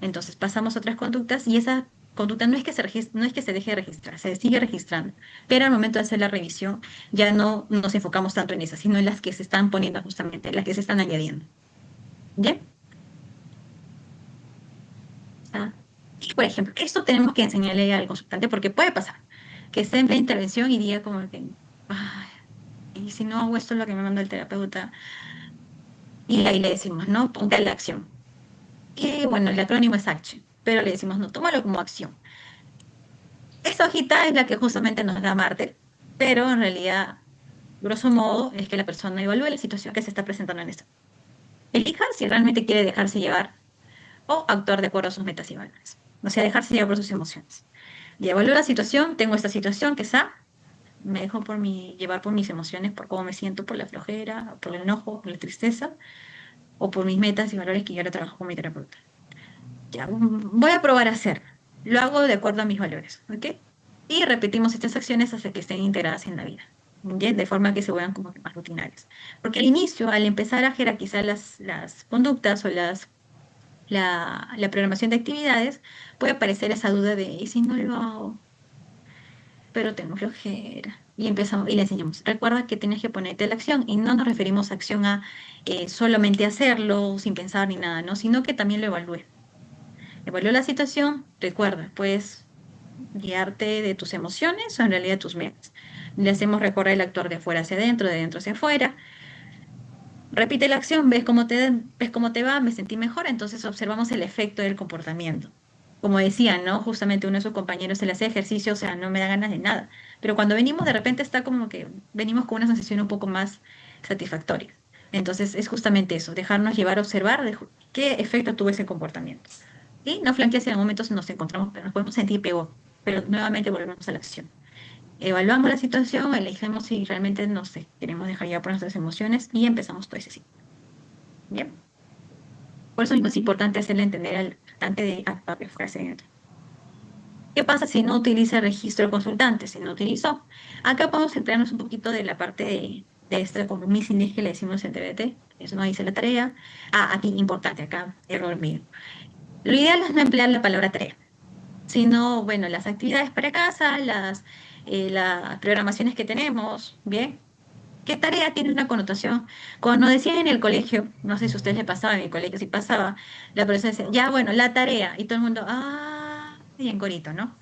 [SPEAKER 1] entonces pasamos a otras conductas y esa conducta no es que no es que se deje de registrar, se sigue registrando, pero al momento de hacer la revisión ya no nos enfocamos tanto en esas, sino en las que se están poniendo justamente, las que se están añadiendo. ¿Bien? Ah, y, por ejemplo, esto tenemos que enseñarle al consultante porque puede pasar que esté en plena intervención y diga como que, "Ay, y si no hago esto es lo que me manda el terapeuta", y ahí le decimos, no, ponte a la acción. Y bueno, el acrónimo es ACTION, pero le decimos, no, tómalo como acción. Esta hojita es la que justamente nos da Martel, pero en realidad, grosso modo, es que la persona evalúe la situación que se está presentando en esto. Elija si realmente quiere dejarse llevar o actuar de acuerdo a sus metas y valores. O sea, dejarse llevar por sus emociones. Y evalúo la situación, tengo esta situación que es A, me dejo llevar por mis emociones, por cómo me siento, por la flojera, por el enojo, por la tristeza, o por mis metas y valores que yo ahora trabajo con mi terapeuta. Ya, voy a probar a hacer. Lo hago de acuerdo a mis valores, ¿ok? Y repetimos estas acciones hasta que estén integradas en la vida, ¿ya? De forma que se vuelvan como que más rutinarias. Porque al inicio, al empezar a jerarquizar las conductas o la programación de actividades, puede aparecer esa duda de, ¿y si no lo hago? Pero tengo flojera. Y empezamos, y le enseñamos, recuerda que tienes que ponerte a la acción, y no nos referimos a acción a solamente hacerlo sin pensar ni nada, ¿no? Sino que también lo evalúe. Evalúa la situación, recuerda, puedes guiarte de tus emociones o en realidad de tus metas. Le hacemos recorrer el actuar de afuera hacia adentro, de dentro hacia afuera. Repite la acción, ves cómo te va, me sentí mejor, entonces observamos el efecto del comportamiento. Como decían, ¿no? Justamente uno de sus compañeros se le hace ejercicio, o sea, no me da ganas de nada. Pero cuando venimos, de repente está como que venimos con una sensación un poco más satisfactoria. Entonces es justamente eso, dejarnos llevar a observar qué efecto tuvo ese comportamiento. Y no flanquear si en algún momento nos encontramos, pero nos podemos sentir peor, pero nuevamente volvemos a la acción. Evaluamos la situación, elegimos si realmente nos queremos dejar llevar por nuestras emociones y empezamos todo ese ciclo. Bien. Por eso es importante hacerle entender al tratante de actuar de fuera hacia adentro. ¿Qué pasa si no utiliza el registro consultante? Si no utilizó. Acá podemos centrarnos un poquito de la parte de este compromiso que le decimos en TBT. Eso no dice la tarea. Aquí importante, acá, error mío. Lo ideal es no emplear la palabra tarea, sino, bueno, las actividades para casa, las programaciones que tenemos, ¿bien? ¿Qué tarea tiene una connotación? Cuando decían en el colegio, no sé si a ustedes les pasaba, en el colegio si pasaba, la profesora decía, ya bueno, la tarea, y todo el mundo, y en corito, ¿no?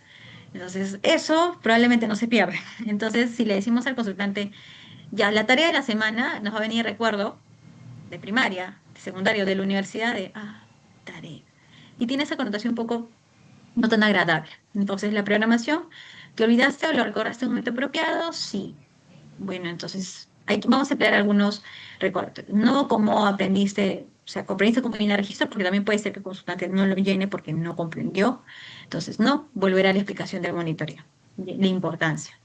[SPEAKER 1] Entonces, eso probablemente no se pierde. Entonces, si le decimos al consultante, ya la tarea de la semana, nos va a venir recuerdo de primaria, de secundario, de la universidad, tarea. Y tiene esa connotación un poco no tan agradable. Entonces, la programación, ¿te olvidaste o lo recordaste en un momento apropiado? Sí. Bueno, entonces vamos a emplear algunos recortes. No como aprendiste, o sea, comprendiste cómo viene el registro, porque también puede ser que el consultante no lo llene porque no comprendió. Entonces, no, volver a la explicación del monitoreo, de la importancia.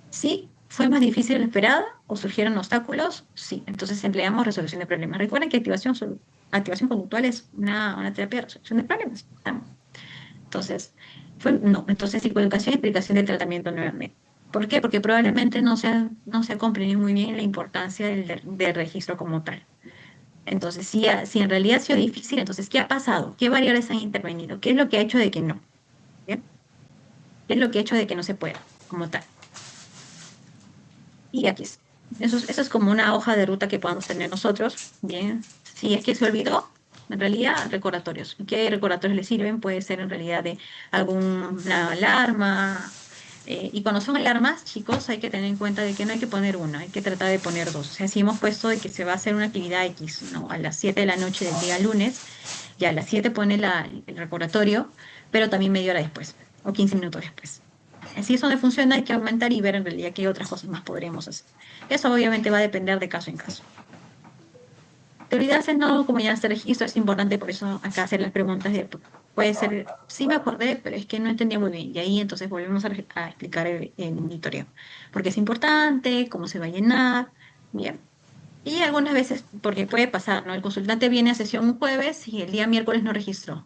[SPEAKER 1] Sí, fue más difícil de lo esperado o surgieron obstáculos, sí. Entonces empleamos resolución de problemas. Recuerden que activación conductual es una terapia de resolución de problemas. Entonces, no. Entonces, psicoeducación y explicación del tratamiento nuevamente. ¿Por qué? Porque probablemente no se ha comprendido muy bien la importancia del registro como tal. Entonces, si en realidad ha sido difícil, entonces, ¿qué ha pasado? ¿Qué variables han intervenido? ¿Qué es lo que ha hecho de que no? ¿Bien? ¿Qué es lo que ha hecho de que no se pueda como tal? Y aquí es. Eso es como una hoja de ruta que podamos tener nosotros. Bien, si es que se olvidó, en realidad recordatorios. ¿Qué recordatorios le sirven? Puede ser en realidad de alguna alarma. Y cuando son alarmas, chicos, hay que tener en cuenta de que no hay que poner una, hay que tratar de poner dos. O sea, si hemos puesto de que se va a hacer una actividad X, ¿no? A las 7 de la noche del día lunes, ya a las 7 pone el recordatorio, pero también media hora después, o 15 minutos después. Si eso no funciona, hay que aumentar y ver en realidad qué otras cosas más podríamos hacer. Eso obviamente va a depender de caso en caso. Prioridades no, como ya este registro es importante, por eso acá hacer las preguntas puede ser, sí me acordé, pero es que no entendía muy bien. Y ahí entonces volvemos a explicar el monitoreo. Porque es importante, cómo se va a llenar, bien. Y algunas veces, porque puede pasar, ¿no? El consultante viene a sesión un jueves y el día miércoles no registró.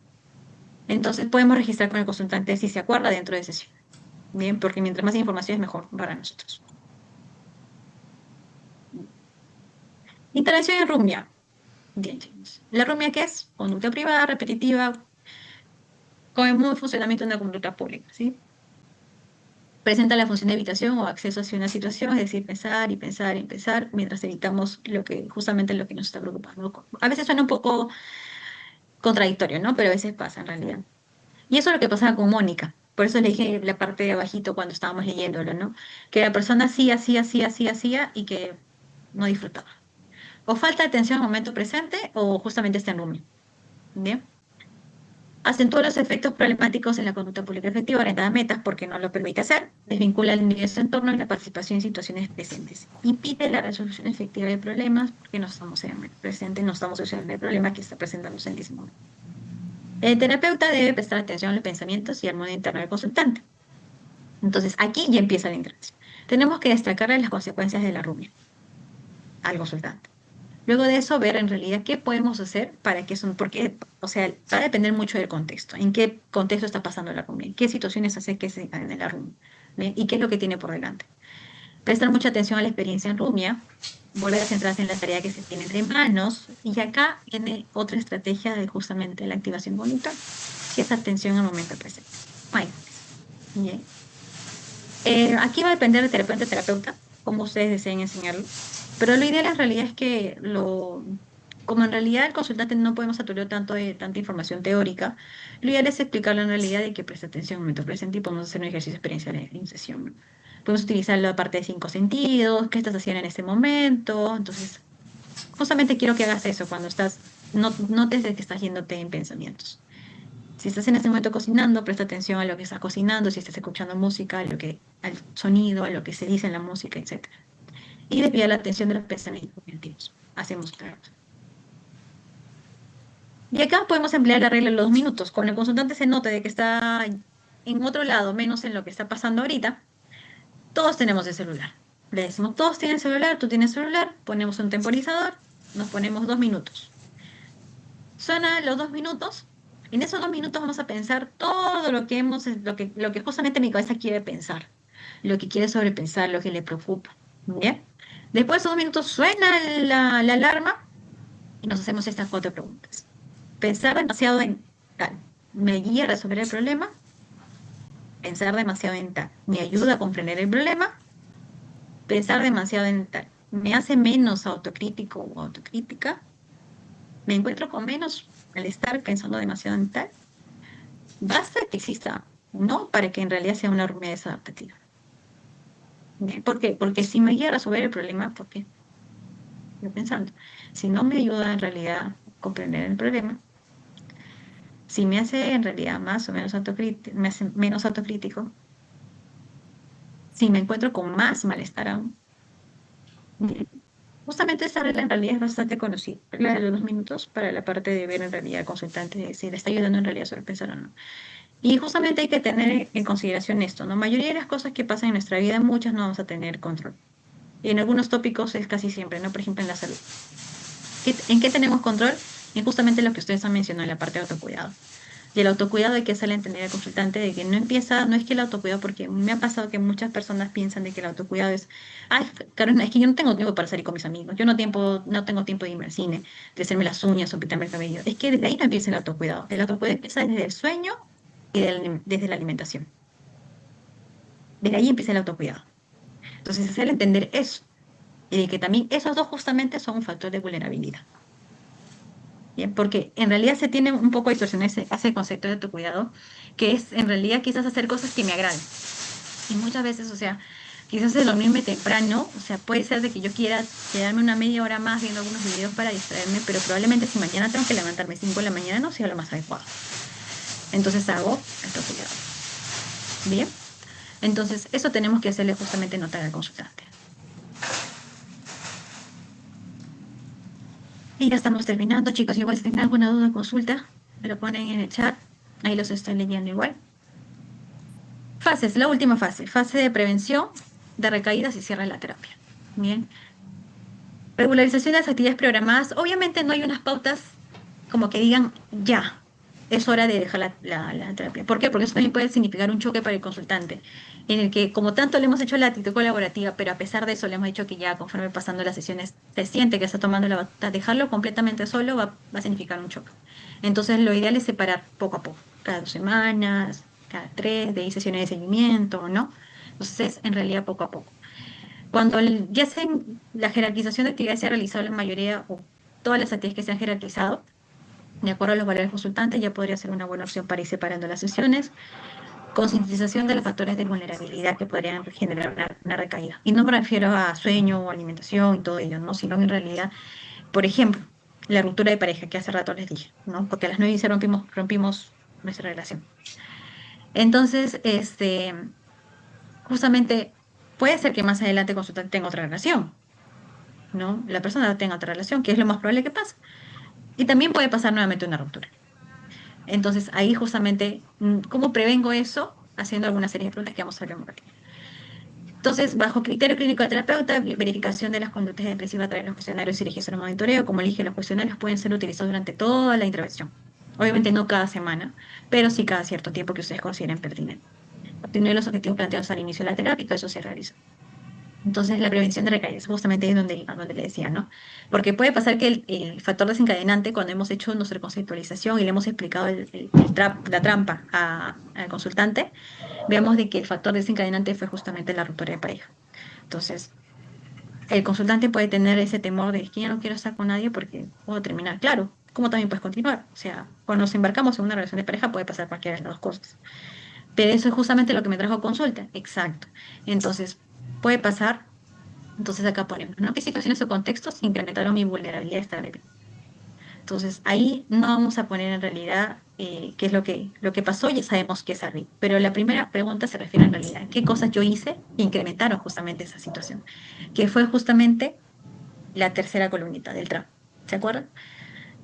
[SPEAKER 1] Entonces podemos registrar con el consultante si se acuerda dentro de sesión. Bien, porque mientras más información es mejor para nosotros. Interacción en rumia. Bien, chicos. ¿La rumia qué es? Conducta privada, repetitiva, con el modo de funcionamiento de una conducta pública, ¿sí? Presenta la función de evitación o acceso hacia una situación, es decir, pensar y pensar y pensar, mientras evitamos justamente lo que nos está preocupando. A veces suena un poco contradictorio, ¿no? Pero a veces pasa en realidad. Y eso es lo que pasaba con Mónica. Por eso le dije la parte de abajito cuando estábamos leyéndolo, ¿no? Que la persona hacía y que no disfrutaba. O falta de atención al momento presente o justamente está en rooming. ¿Bien? Acentúa los efectos problemáticos en la conducta pública efectiva orientada a metas porque no lo permite hacer. Desvincula el individuo de su entorno y la participación en situaciones presentes. Impide la resolución efectiva de problemas porque no estamos en el presente, no estamos solucionando el problema que está presentándose en ese momento. El terapeuta debe prestar atención a los pensamientos y al modo interno del consultante. Entonces, aquí ya empieza la intervención. Tenemos que destacar las consecuencias de la rumia al consultante. Luego de eso, ver en realidad qué podemos hacer para que eso, porque, o sea, va a depender mucho del contexto, en qué contexto está pasando la rumia, en qué situaciones hace que se en la rumia, ¿bien? Y qué es lo que tiene por delante. Prestar mucha atención a la experiencia en rumia, volver a centrarse en la tarea que se tiene entre manos, y acá viene otra estrategia de justamente la activación conductual, que es atención al momento presente. Bien. Aquí va a depender de terapeuta a terapeuta, cómo ustedes deseen enseñarlo. Pero lo ideal en realidad es que como en realidad el consultante no podemos saturar tanto de tanta información teórica, lo ideal es explicarle en realidad de que preste atención al momento presente y podemos hacer un ejercicio experiencial en sesión, ¿no? Podemos utilizar la parte de 5 sentidos, qué estás haciendo en este momento. Entonces, justamente quiero que hagas eso cuando notes de que estás yéndote en pensamientos. Si estás en este momento cocinando, presta atención a lo que estás cocinando, si estás escuchando música, al sonido, a lo que se dice en la música, etc. Y desvía la atención de los pensamientos cognitivos. Hacemos claro. Y acá podemos emplear la regla de los 2 minutos. Cuando el consultante se note de que está en otro lado, menos en lo que está pasando ahorita, todos tenemos el celular. Le decimos, todos tienen celular, tú tienes celular, ponemos un temporizador, nos ponemos 2 minutos. Suena los 2 minutos. En esos 2 minutos vamos a pensar todo lo que justamente mi cabeza quiere pensar, lo que quiere sobrepensar, lo que le preocupa. ¿Bien? Después de esos 2 minutos suena la alarma y nos hacemos estas 4 preguntas. Pensar demasiado en, ¿me guía a resolver el problema? Pensar demasiado en tal me ayuda a comprender el problema. Pensar demasiado en tal me hace menos autocrítico o autocrítica. Me encuentro con menos malestar pensando demasiado en tal. Basta que exista, ¿no? Para que en realidad sea una rumidez adaptativa. ¿Bien? ¿Por qué? Porque si me guía a resolver el problema, ¿por qué? Yo pensando, si no me ayuda en realidad a comprender el problema, si me hace en realidad más o menos autocrítico, me hace menos autocrítico, si me encuentro con más malestar aún, justamente esta regla en realidad es bastante conocida, la de los 2 minutos para la parte de ver en realidad al consultante si le está ayudando en realidad sobre pensar o no. Y justamente hay que tener en consideración esto, ¿no? La mayoría de las cosas que pasan en nuestra vida, muchas no vamos a tener control. Y en algunos tópicos es casi siempre, ¿no? Por ejemplo, en la salud. ¿En qué tenemos control? En justamente lo que ustedes han mencionado en la parte de autocuidado. Y el autocuidado hay que hacerle entender al consultante de que no empieza, no es que el autocuidado, porque me ha pasado que muchas personas piensan de que el autocuidado es, ay, Carolina, es que yo no tengo tiempo para salir con mis amigos, yo no tengo tiempo de irme al cine, de hacerme las uñas o pintarme el cabello. Es que desde ahí no empieza el autocuidado. El autocuidado empieza desde el sueño y desde la alimentación. Desde ahí empieza el autocuidado. Entonces, hacerle entender eso, y de que también esos dos justamente son un factor de vulnerabilidad. Bien, porque en realidad se tiene un poco distorsionado ese concepto de autocuidado, que es en realidad quizás hacer cosas que me agraden. Y muchas veces, o sea, quizás el dormirme temprano, o sea, puede ser de que yo quiera quedarme una media hora más viendo algunos videos para distraerme, pero probablemente si mañana tengo que levantarme 5 de la mañana no sea lo más adecuado. Entonces hago autocuidado. Bien, entonces eso tenemos que hacerle justamente notar al consultante. Y ya estamos terminando, chicos. Igual si tienen alguna duda o consulta, me lo ponen en el chat. Ahí los estoy leyendo igual. Fases, la última fase. Fase de prevención de recaídas y cierre de la terapia. Bien. Regularización de las actividades programadas. Obviamente no hay unas pautas como que digan ya, es hora de dejar la terapia. ¿Por qué? Porque eso también puede significar un choque para el consultante, en el que como tanto le hemos hecho la actitud colaborativa, pero a pesar de eso le hemos dicho que ya conforme pasando las sesiones se siente que está tomando la batuta, dejarlo completamente solo va a significar un choque. Entonces lo ideal es separar poco a poco, cada 2 semanas, cada 3, de ahí sesiones de seguimiento, ¿no? Entonces, en realidad poco a poco. Cuando ya la jerarquización de actividades se ha realizado la mayoría o todas las actividades que se han jerarquizado, de acuerdo a los valores consultantes, ya podría ser una buena opción para ir separando las sesiones. Concientización de los factores de vulnerabilidad que podrían generar una recaída. Y no me refiero a sueño o alimentación y todo ello, ¿no? Sino en realidad, por ejemplo, la ruptura de pareja, que hace rato les dije, ¿no? Porque a las 9 rompimos nuestra relación. Entonces, justamente puede ser que más adelante el consultante tenga otra relación, ¿no? La persona tenga otra relación, que es lo más probable que pase. Y también puede pasar nuevamente una ruptura. Entonces, ahí justamente, ¿cómo prevengo eso? Haciendo alguna serie de preguntas que vamos a ver en un ratito. Entonces, bajo criterio clínico de terapeuta, verificación de las conductas depresivas a través de los cuestionarios y registro de monitoreo. Como le dije, los cuestionarios pueden ser utilizados durante toda la intervención. Obviamente no cada semana, pero sí cada cierto tiempo que ustedes consideren pertinente. Obtener los objetivos planteados al inicio de la terapia, todo eso se realiza. Entonces, la prevención de recaídas, justamente es donde le decía, ¿no? Porque puede pasar que el factor desencadenante, cuando hemos hecho nuestra conceptualización y le hemos explicado la trampa al consultante, veamos de que el factor desencadenante fue justamente la ruptura de pareja. Entonces, el consultante puede tener ese temor de que ya no quiero estar con nadie porque puedo terminar. Claro, como también puedes continuar. O sea, cuando nos embarcamos en una relación de pareja puede pasar cualquiera de las dos cosas. Pero eso es justamente lo que me trajo a consulta. Exacto. Entonces, puede pasar. Entonces acá ponemos, ¿no? ¿Qué situaciones o contextos incrementaron mi vulnerabilidad a esta red? Entonces ahí no vamos a poner en realidad qué es lo que pasó, ya sabemos que es arriba. Pero la primera pregunta se refiere en realidad, ¿qué cosas yo hice que incrementaron justamente esa situación? Que fue justamente la tercera columnita del tramo. ¿Se acuerdan?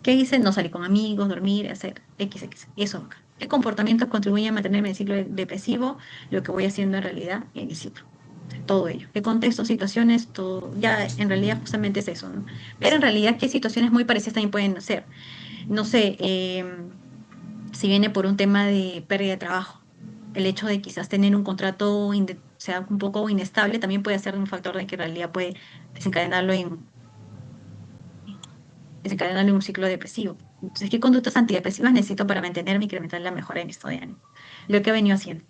[SPEAKER 1] ¿Qué hice? No salir con amigos, dormir, hacer XX. Eso acá. ¿Qué comportamientos contribuyen a mantenerme en el ciclo depresivo? Lo que voy haciendo en realidad en el ciclo. Todo ello. ¿Qué contextos, situaciones? Todo. Ya en realidad justamente es eso, ¿no? Pero en realidad, ¿qué situaciones muy parecidas también pueden ser? No sé, si viene por un tema de pérdida de trabajo, el hecho de quizás tener un contrato sea un poco inestable también puede ser un factor de que en realidad puede desencadenarlo en un ciclo depresivo. Entonces, ¿qué conductas antidepresivas necesito para mantenerme y incrementar la mejora de mi estado de ánimo? Lo que he venido haciendo.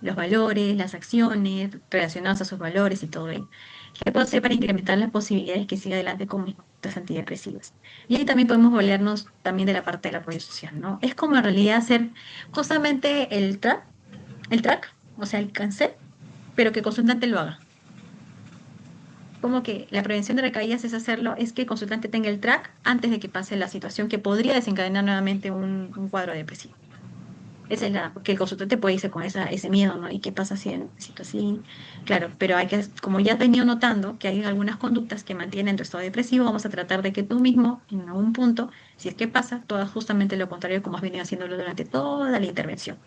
[SPEAKER 1] los valores, las acciones relacionadas a sus valores y todo ello. ¿Qué puedo hacer para incrementar las posibilidades que siga adelante con mis conductas antidepresivas? Y ahí también podemos valernos también de la parte del apoyo social, ¿no? Es como en realidad hacer justamente el track, o sea, el cáncer, pero que el consultante lo haga. Como que la prevención de recaídas es hacerlo, es que el consultante tenga el track antes de que pase la situación que podría desencadenar nuevamente un cuadro depresivo. Esa es porque el consultante puede irse con ese miedo, ¿no? ¿Y qué pasa si necesito así? Claro, pero hay que, como ya has venido notando que hay algunas conductas que mantienen tu estado depresivo, vamos a tratar de que tú mismo, en algún punto, si es que pasa, tú hagas justamente lo contrario como has venido haciéndolo durante toda la intervención.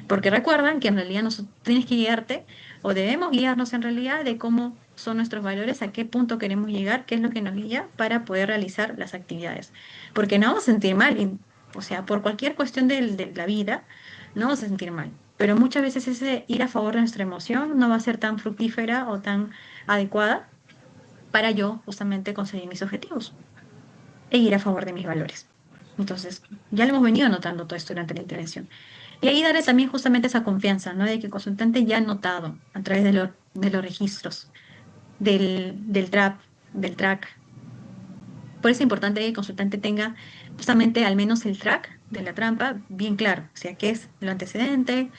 [SPEAKER 1] Porque recuerdan que en realidad tienes que guiarte, o debemos guiarnos en realidad de cómo son nuestros valores, a qué punto queremos llegar, qué es lo que nos guía para poder realizar las actividades. Porque no vamos a sentir mal, o sea, por cualquier cuestión de la vida, no vamos a sentir mal. Pero muchas veces ese ir a favor de nuestra emoción no va a ser tan fructífera o tan adecuada para yo justamente conseguir mis objetivos e ir a favor de mis valores. Entonces, ya lo hemos venido notando todo esto durante la intervención. Y ahí darle también justamente esa confianza, ¿no? De que el consultante ya ha notado a través de los registros, del TRAP, del track. Por eso es importante que el consultante tenga justamente al menos el track de la trampa bien claro, o sea, qué es lo antecedente,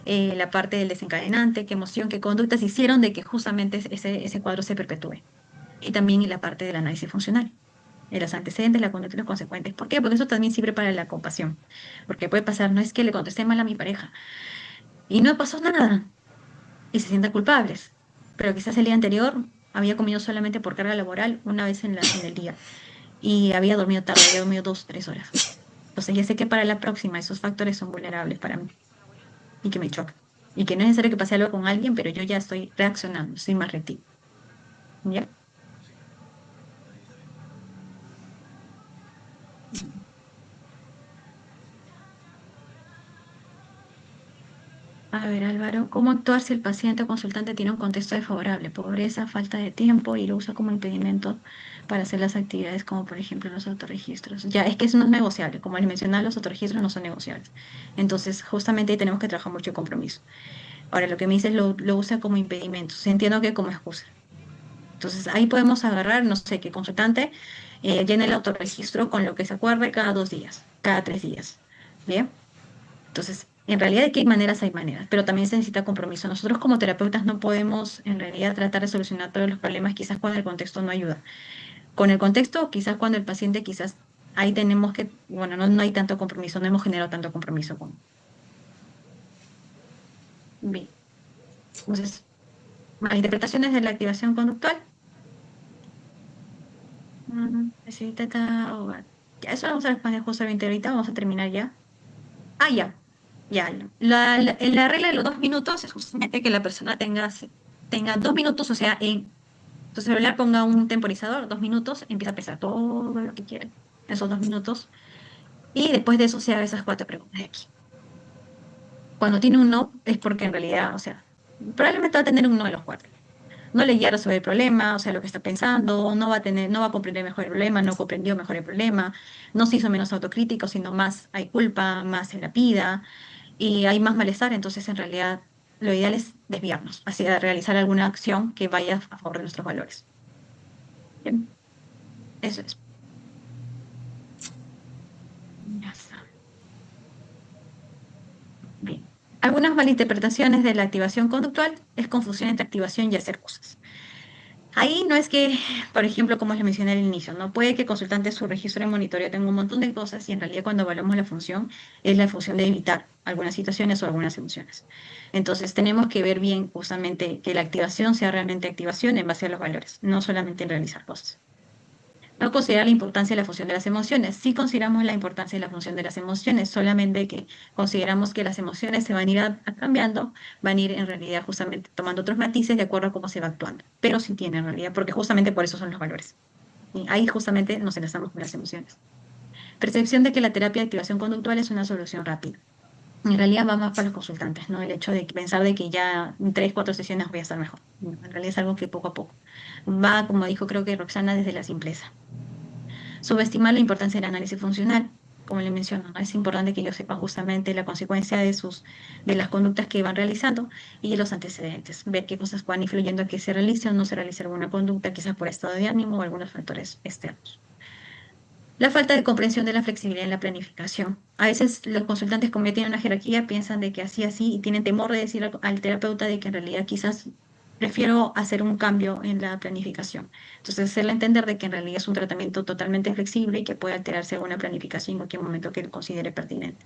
[SPEAKER 1] la parte del desencadenante, qué emoción, qué conductas hicieron de que justamente ese cuadro se perpetúe. Y también la parte del análisis funcional, los antecedentes, la conducta y los consecuentes. ¿Por qué? Porque eso también sirve para la compasión. Porque puede pasar, no es que le contesté mal a mi pareja y no pasó nada y se sientan culpables, pero quizás el día anterior había comido solamente por carga laboral una vez en el día y había dormido tarde, había dormido 2 o 3 horas. Entonces ya sé que para la próxima esos factores son vulnerables para mí y que me chocan. Y que no es necesario que pase algo con alguien, pero yo ya estoy reaccionando, soy más reactivo. ¿Ya? A ver, Álvaro, ¿cómo actuar si el paciente o consultante tiene un contexto desfavorable? Pobreza, falta de tiempo y lo usa como impedimento para hacer las actividades, como por ejemplo los autorregistros. Ya, es que eso no es negociable. Como les mencionaba, los autorregistros no son negociables. Entonces, justamente ahí tenemos que trabajar mucho el compromiso. Ahora, lo que me dices lo usa como impedimento. Sí, entiendo que como excusa. Entonces, ahí podemos agarrar, no sé, que el consultante llene el autorregistro con lo que se acuerde cada 2 días, cada 3 días. ¿Bien? Entonces, en realidad de qué maneras hay maneras, pero también se necesita compromiso. Nosotros como terapeutas no podemos en realidad tratar de solucionar todos los problemas, quizás cuando el contexto no ayuda. Con el contexto, quizás cuando el paciente, quizás ahí tenemos que, bueno, no hay tanto compromiso, no hemos generado tanto compromiso con. Bien. Entonces, malinterpretaciones de la activación conductual. Ya, eso lo vamos a responder justamente ahorita, vamos a terminar ya. Ah, ya. Ya, la regla de los 2 minutos es justamente que la persona tenga 2 minutos, o sea, en su celular ponga un temporizador, 2 minutos, empieza a pesar todo lo que quiera, esos 2 minutos, y después de eso se haga esas 4 preguntas de aquí. Cuando tiene un no, es porque en realidad, o sea, probablemente va a tener un no de los 4. No le guiaron sobre el problema, o sea, lo que está pensando, no va a comprender mejor el problema, no comprendió mejor el problema, no se hizo menos autocrítico, sino más hay culpa, más se la pida y hay más malestar, entonces en realidad lo ideal es desviarnos hacia realizar alguna acción que vaya a favor de nuestros valores. Bien, eso es. Ya está. Bien. Algunas malinterpretaciones de la activación conductual es confusión entre activación y hacer cosas. Ahí no es que, por ejemplo, como les mencioné al inicio, no puede que el consultante su registro de monitoreo tenga un montón de cosas y en realidad cuando evaluamos la función es la función de evitar algunas situaciones o algunas emociones. Entonces tenemos que ver bien justamente que la activación sea realmente activación en base a los valores, no solamente en realizar cosas. No considerar la importancia de la función de las emociones. Sí consideramos la importancia de la función de las emociones, solamente que consideramos que las emociones se van a ir cambiando, van a ir en realidad justamente tomando otros matices de acuerdo a cómo se va actuando, pero sí tiene en realidad, porque justamente por eso son los valores. Y ahí justamente nos enlazamos con las emociones. Percepción de que la terapia de activación conductual es una solución rápida. En realidad va más para los consultantes, ¿no? El hecho de pensar de que ya en 3, 4 sesiones voy a estar mejor. No, en realidad es algo que poco a poco va, como dijo creo que Roxana, desde la simpleza. Subestimar la importancia del análisis funcional. como le menciono, ¿no? Es importante que ellos sepan justamente la consecuencia de las conductas que van realizando y los antecedentes, ver qué cosas van influyendo a que se realice o no se realice alguna conducta, quizás por estado de ánimo o algunos factores externos. La falta de comprensión de la flexibilidad en la planificación. A veces los consultantes, como ya tienen una jerarquía, piensan de que así, y tienen temor de decir al terapeuta de que en realidad quizás prefiero hacer un cambio en la planificación. Entonces, hacerle entender de que en realidad es un tratamiento totalmente flexible y que puede alterarse alguna planificación en cualquier momento que él considere pertinente.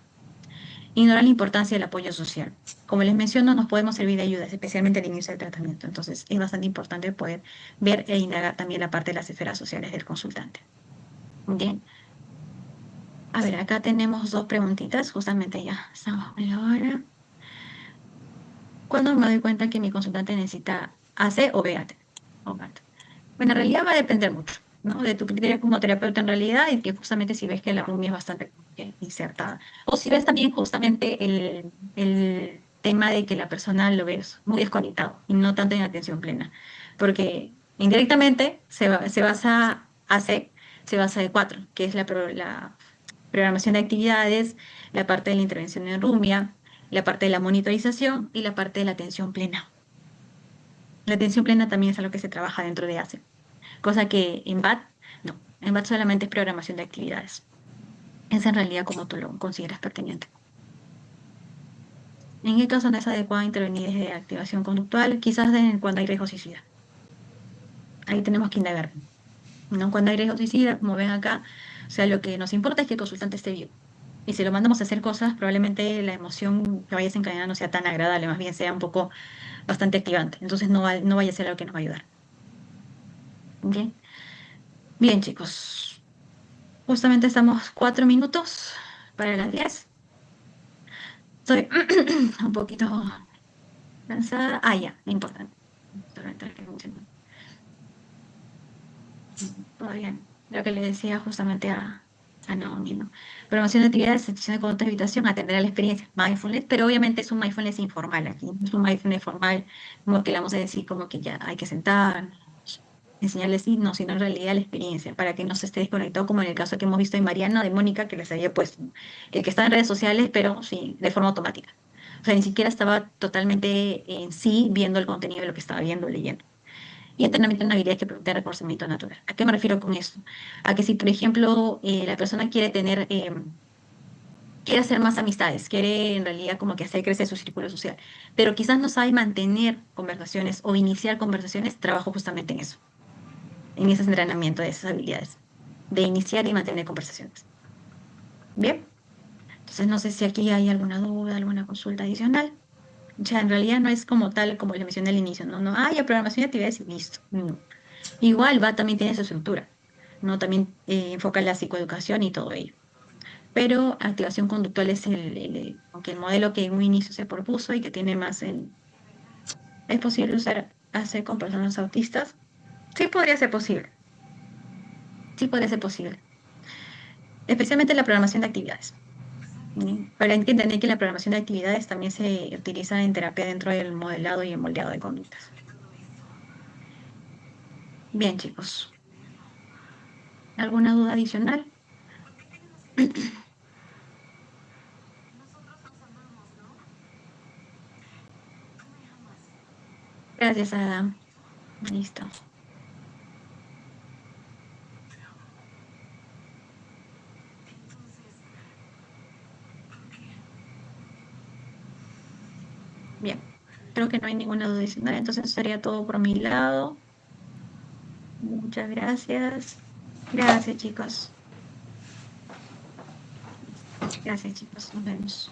[SPEAKER 1] Ignorar la importancia del apoyo social. Como les menciono, nos podemos servir de ayuda, especialmente al inicio del tratamiento. Entonces, es bastante importante poder ver e indagar también la parte de las esferas sociales del consultante. Bien. A ver, acá tenemos dos preguntitas, justamente ya estamos en la hora. ¿Cuándo me doy cuenta que mi consultante necesita AC o BAT? O GAT? Bueno, en realidad va a depender mucho, ¿no? De tu criterio como terapeuta en realidad y que justamente si ves que la rumia es bastante insertada. O si ves también justamente el tema de que la persona lo ves muy desconectado y no tanto en atención plena. Porque indirectamente se basa AC, se basa de cuatro, que es la programación de actividades, la parte de la intervención en rumia, la parte de la monitorización y la parte de la atención plena. La atención plena también es algo que se trabaja dentro de ACE, cosa que en BAT no. En BAT solamente es programación de actividades. Es en realidad como tú lo consideras pertinente. En qué caso no es adecuado intervenir desde activación conductual, quizás cuando hay riesgo suicida. Ahí tenemos que indagar, ¿no? Cuando hay riesgo suicida, como ven acá, o sea, lo que nos importa es que el consultante esté vivo. Y si lo mandamos a hacer cosas, probablemente la emoción que vaya a desencadenar no sea tan agradable, más bien sea un poco bastante activante. Entonces no vaya a ser algo que nos va a ayudar. Bien, bien chicos. Justamente estamos 4 minutos para las 10. Estoy un poquito cansada. Ah, ya, importante. Todo bien. Lo que le decía justamente a Naomi, ¿no? Programación de actividades, sección de conducta de habitación, atender a la experiencia, mindfulness, pero obviamente es un mindfulness informal aquí, no es un mindfulness formal, como que le vamos a decir como que ya hay que sentar, enseñarles sí, no, sino en realidad la experiencia, para que no se esté desconectado, como en el caso que hemos visto de Mariana, de Mónica, que les había puesto, ¿no? El que estaba en redes sociales, pero sí, de forma automática. O sea, ni siquiera estaba totalmente en sí viendo el contenido de lo que estaba viendo, leyendo. Y entrenamiento en habilidades que permiten reforzamiento natural. ¿A qué me refiero con esto? A que si, por ejemplo, la persona quiere hacer más amistades, quiere en realidad como que hacer crecer su círculo social, pero quizás no sabe mantener conversaciones o iniciar conversaciones, trabajo justamente en eso, en ese entrenamiento de esas habilidades, de iniciar y mantener conversaciones. Bien, entonces no sé si aquí hay alguna duda, alguna consulta adicional. Ya en realidad no es como tal, como le mencioné al inicio, no, ya programación de actividades y listo. No. Igual va, también tiene su estructura, ¿no? También enfoca la psicoeducación y todo ello. Pero activación conductual es aunque el modelo que en un inicio se propuso y que tiene más ¿es posible hacer con personas autistas? Sí podría ser posible, sí podría ser posible. Especialmente la programación de actividades. Pero hay que entender que la programación de actividades también se utiliza en terapia dentro del modelado y el moldeado de conductas. Bien, chicos. ¿Alguna duda adicional? Gracias, Adam. Listo. Bien. Creo que no hay ninguna duda adicional, entonces sería todo por mi lado. Muchas gracias. Gracias, chicos. Gracias, chicos. Nos vemos.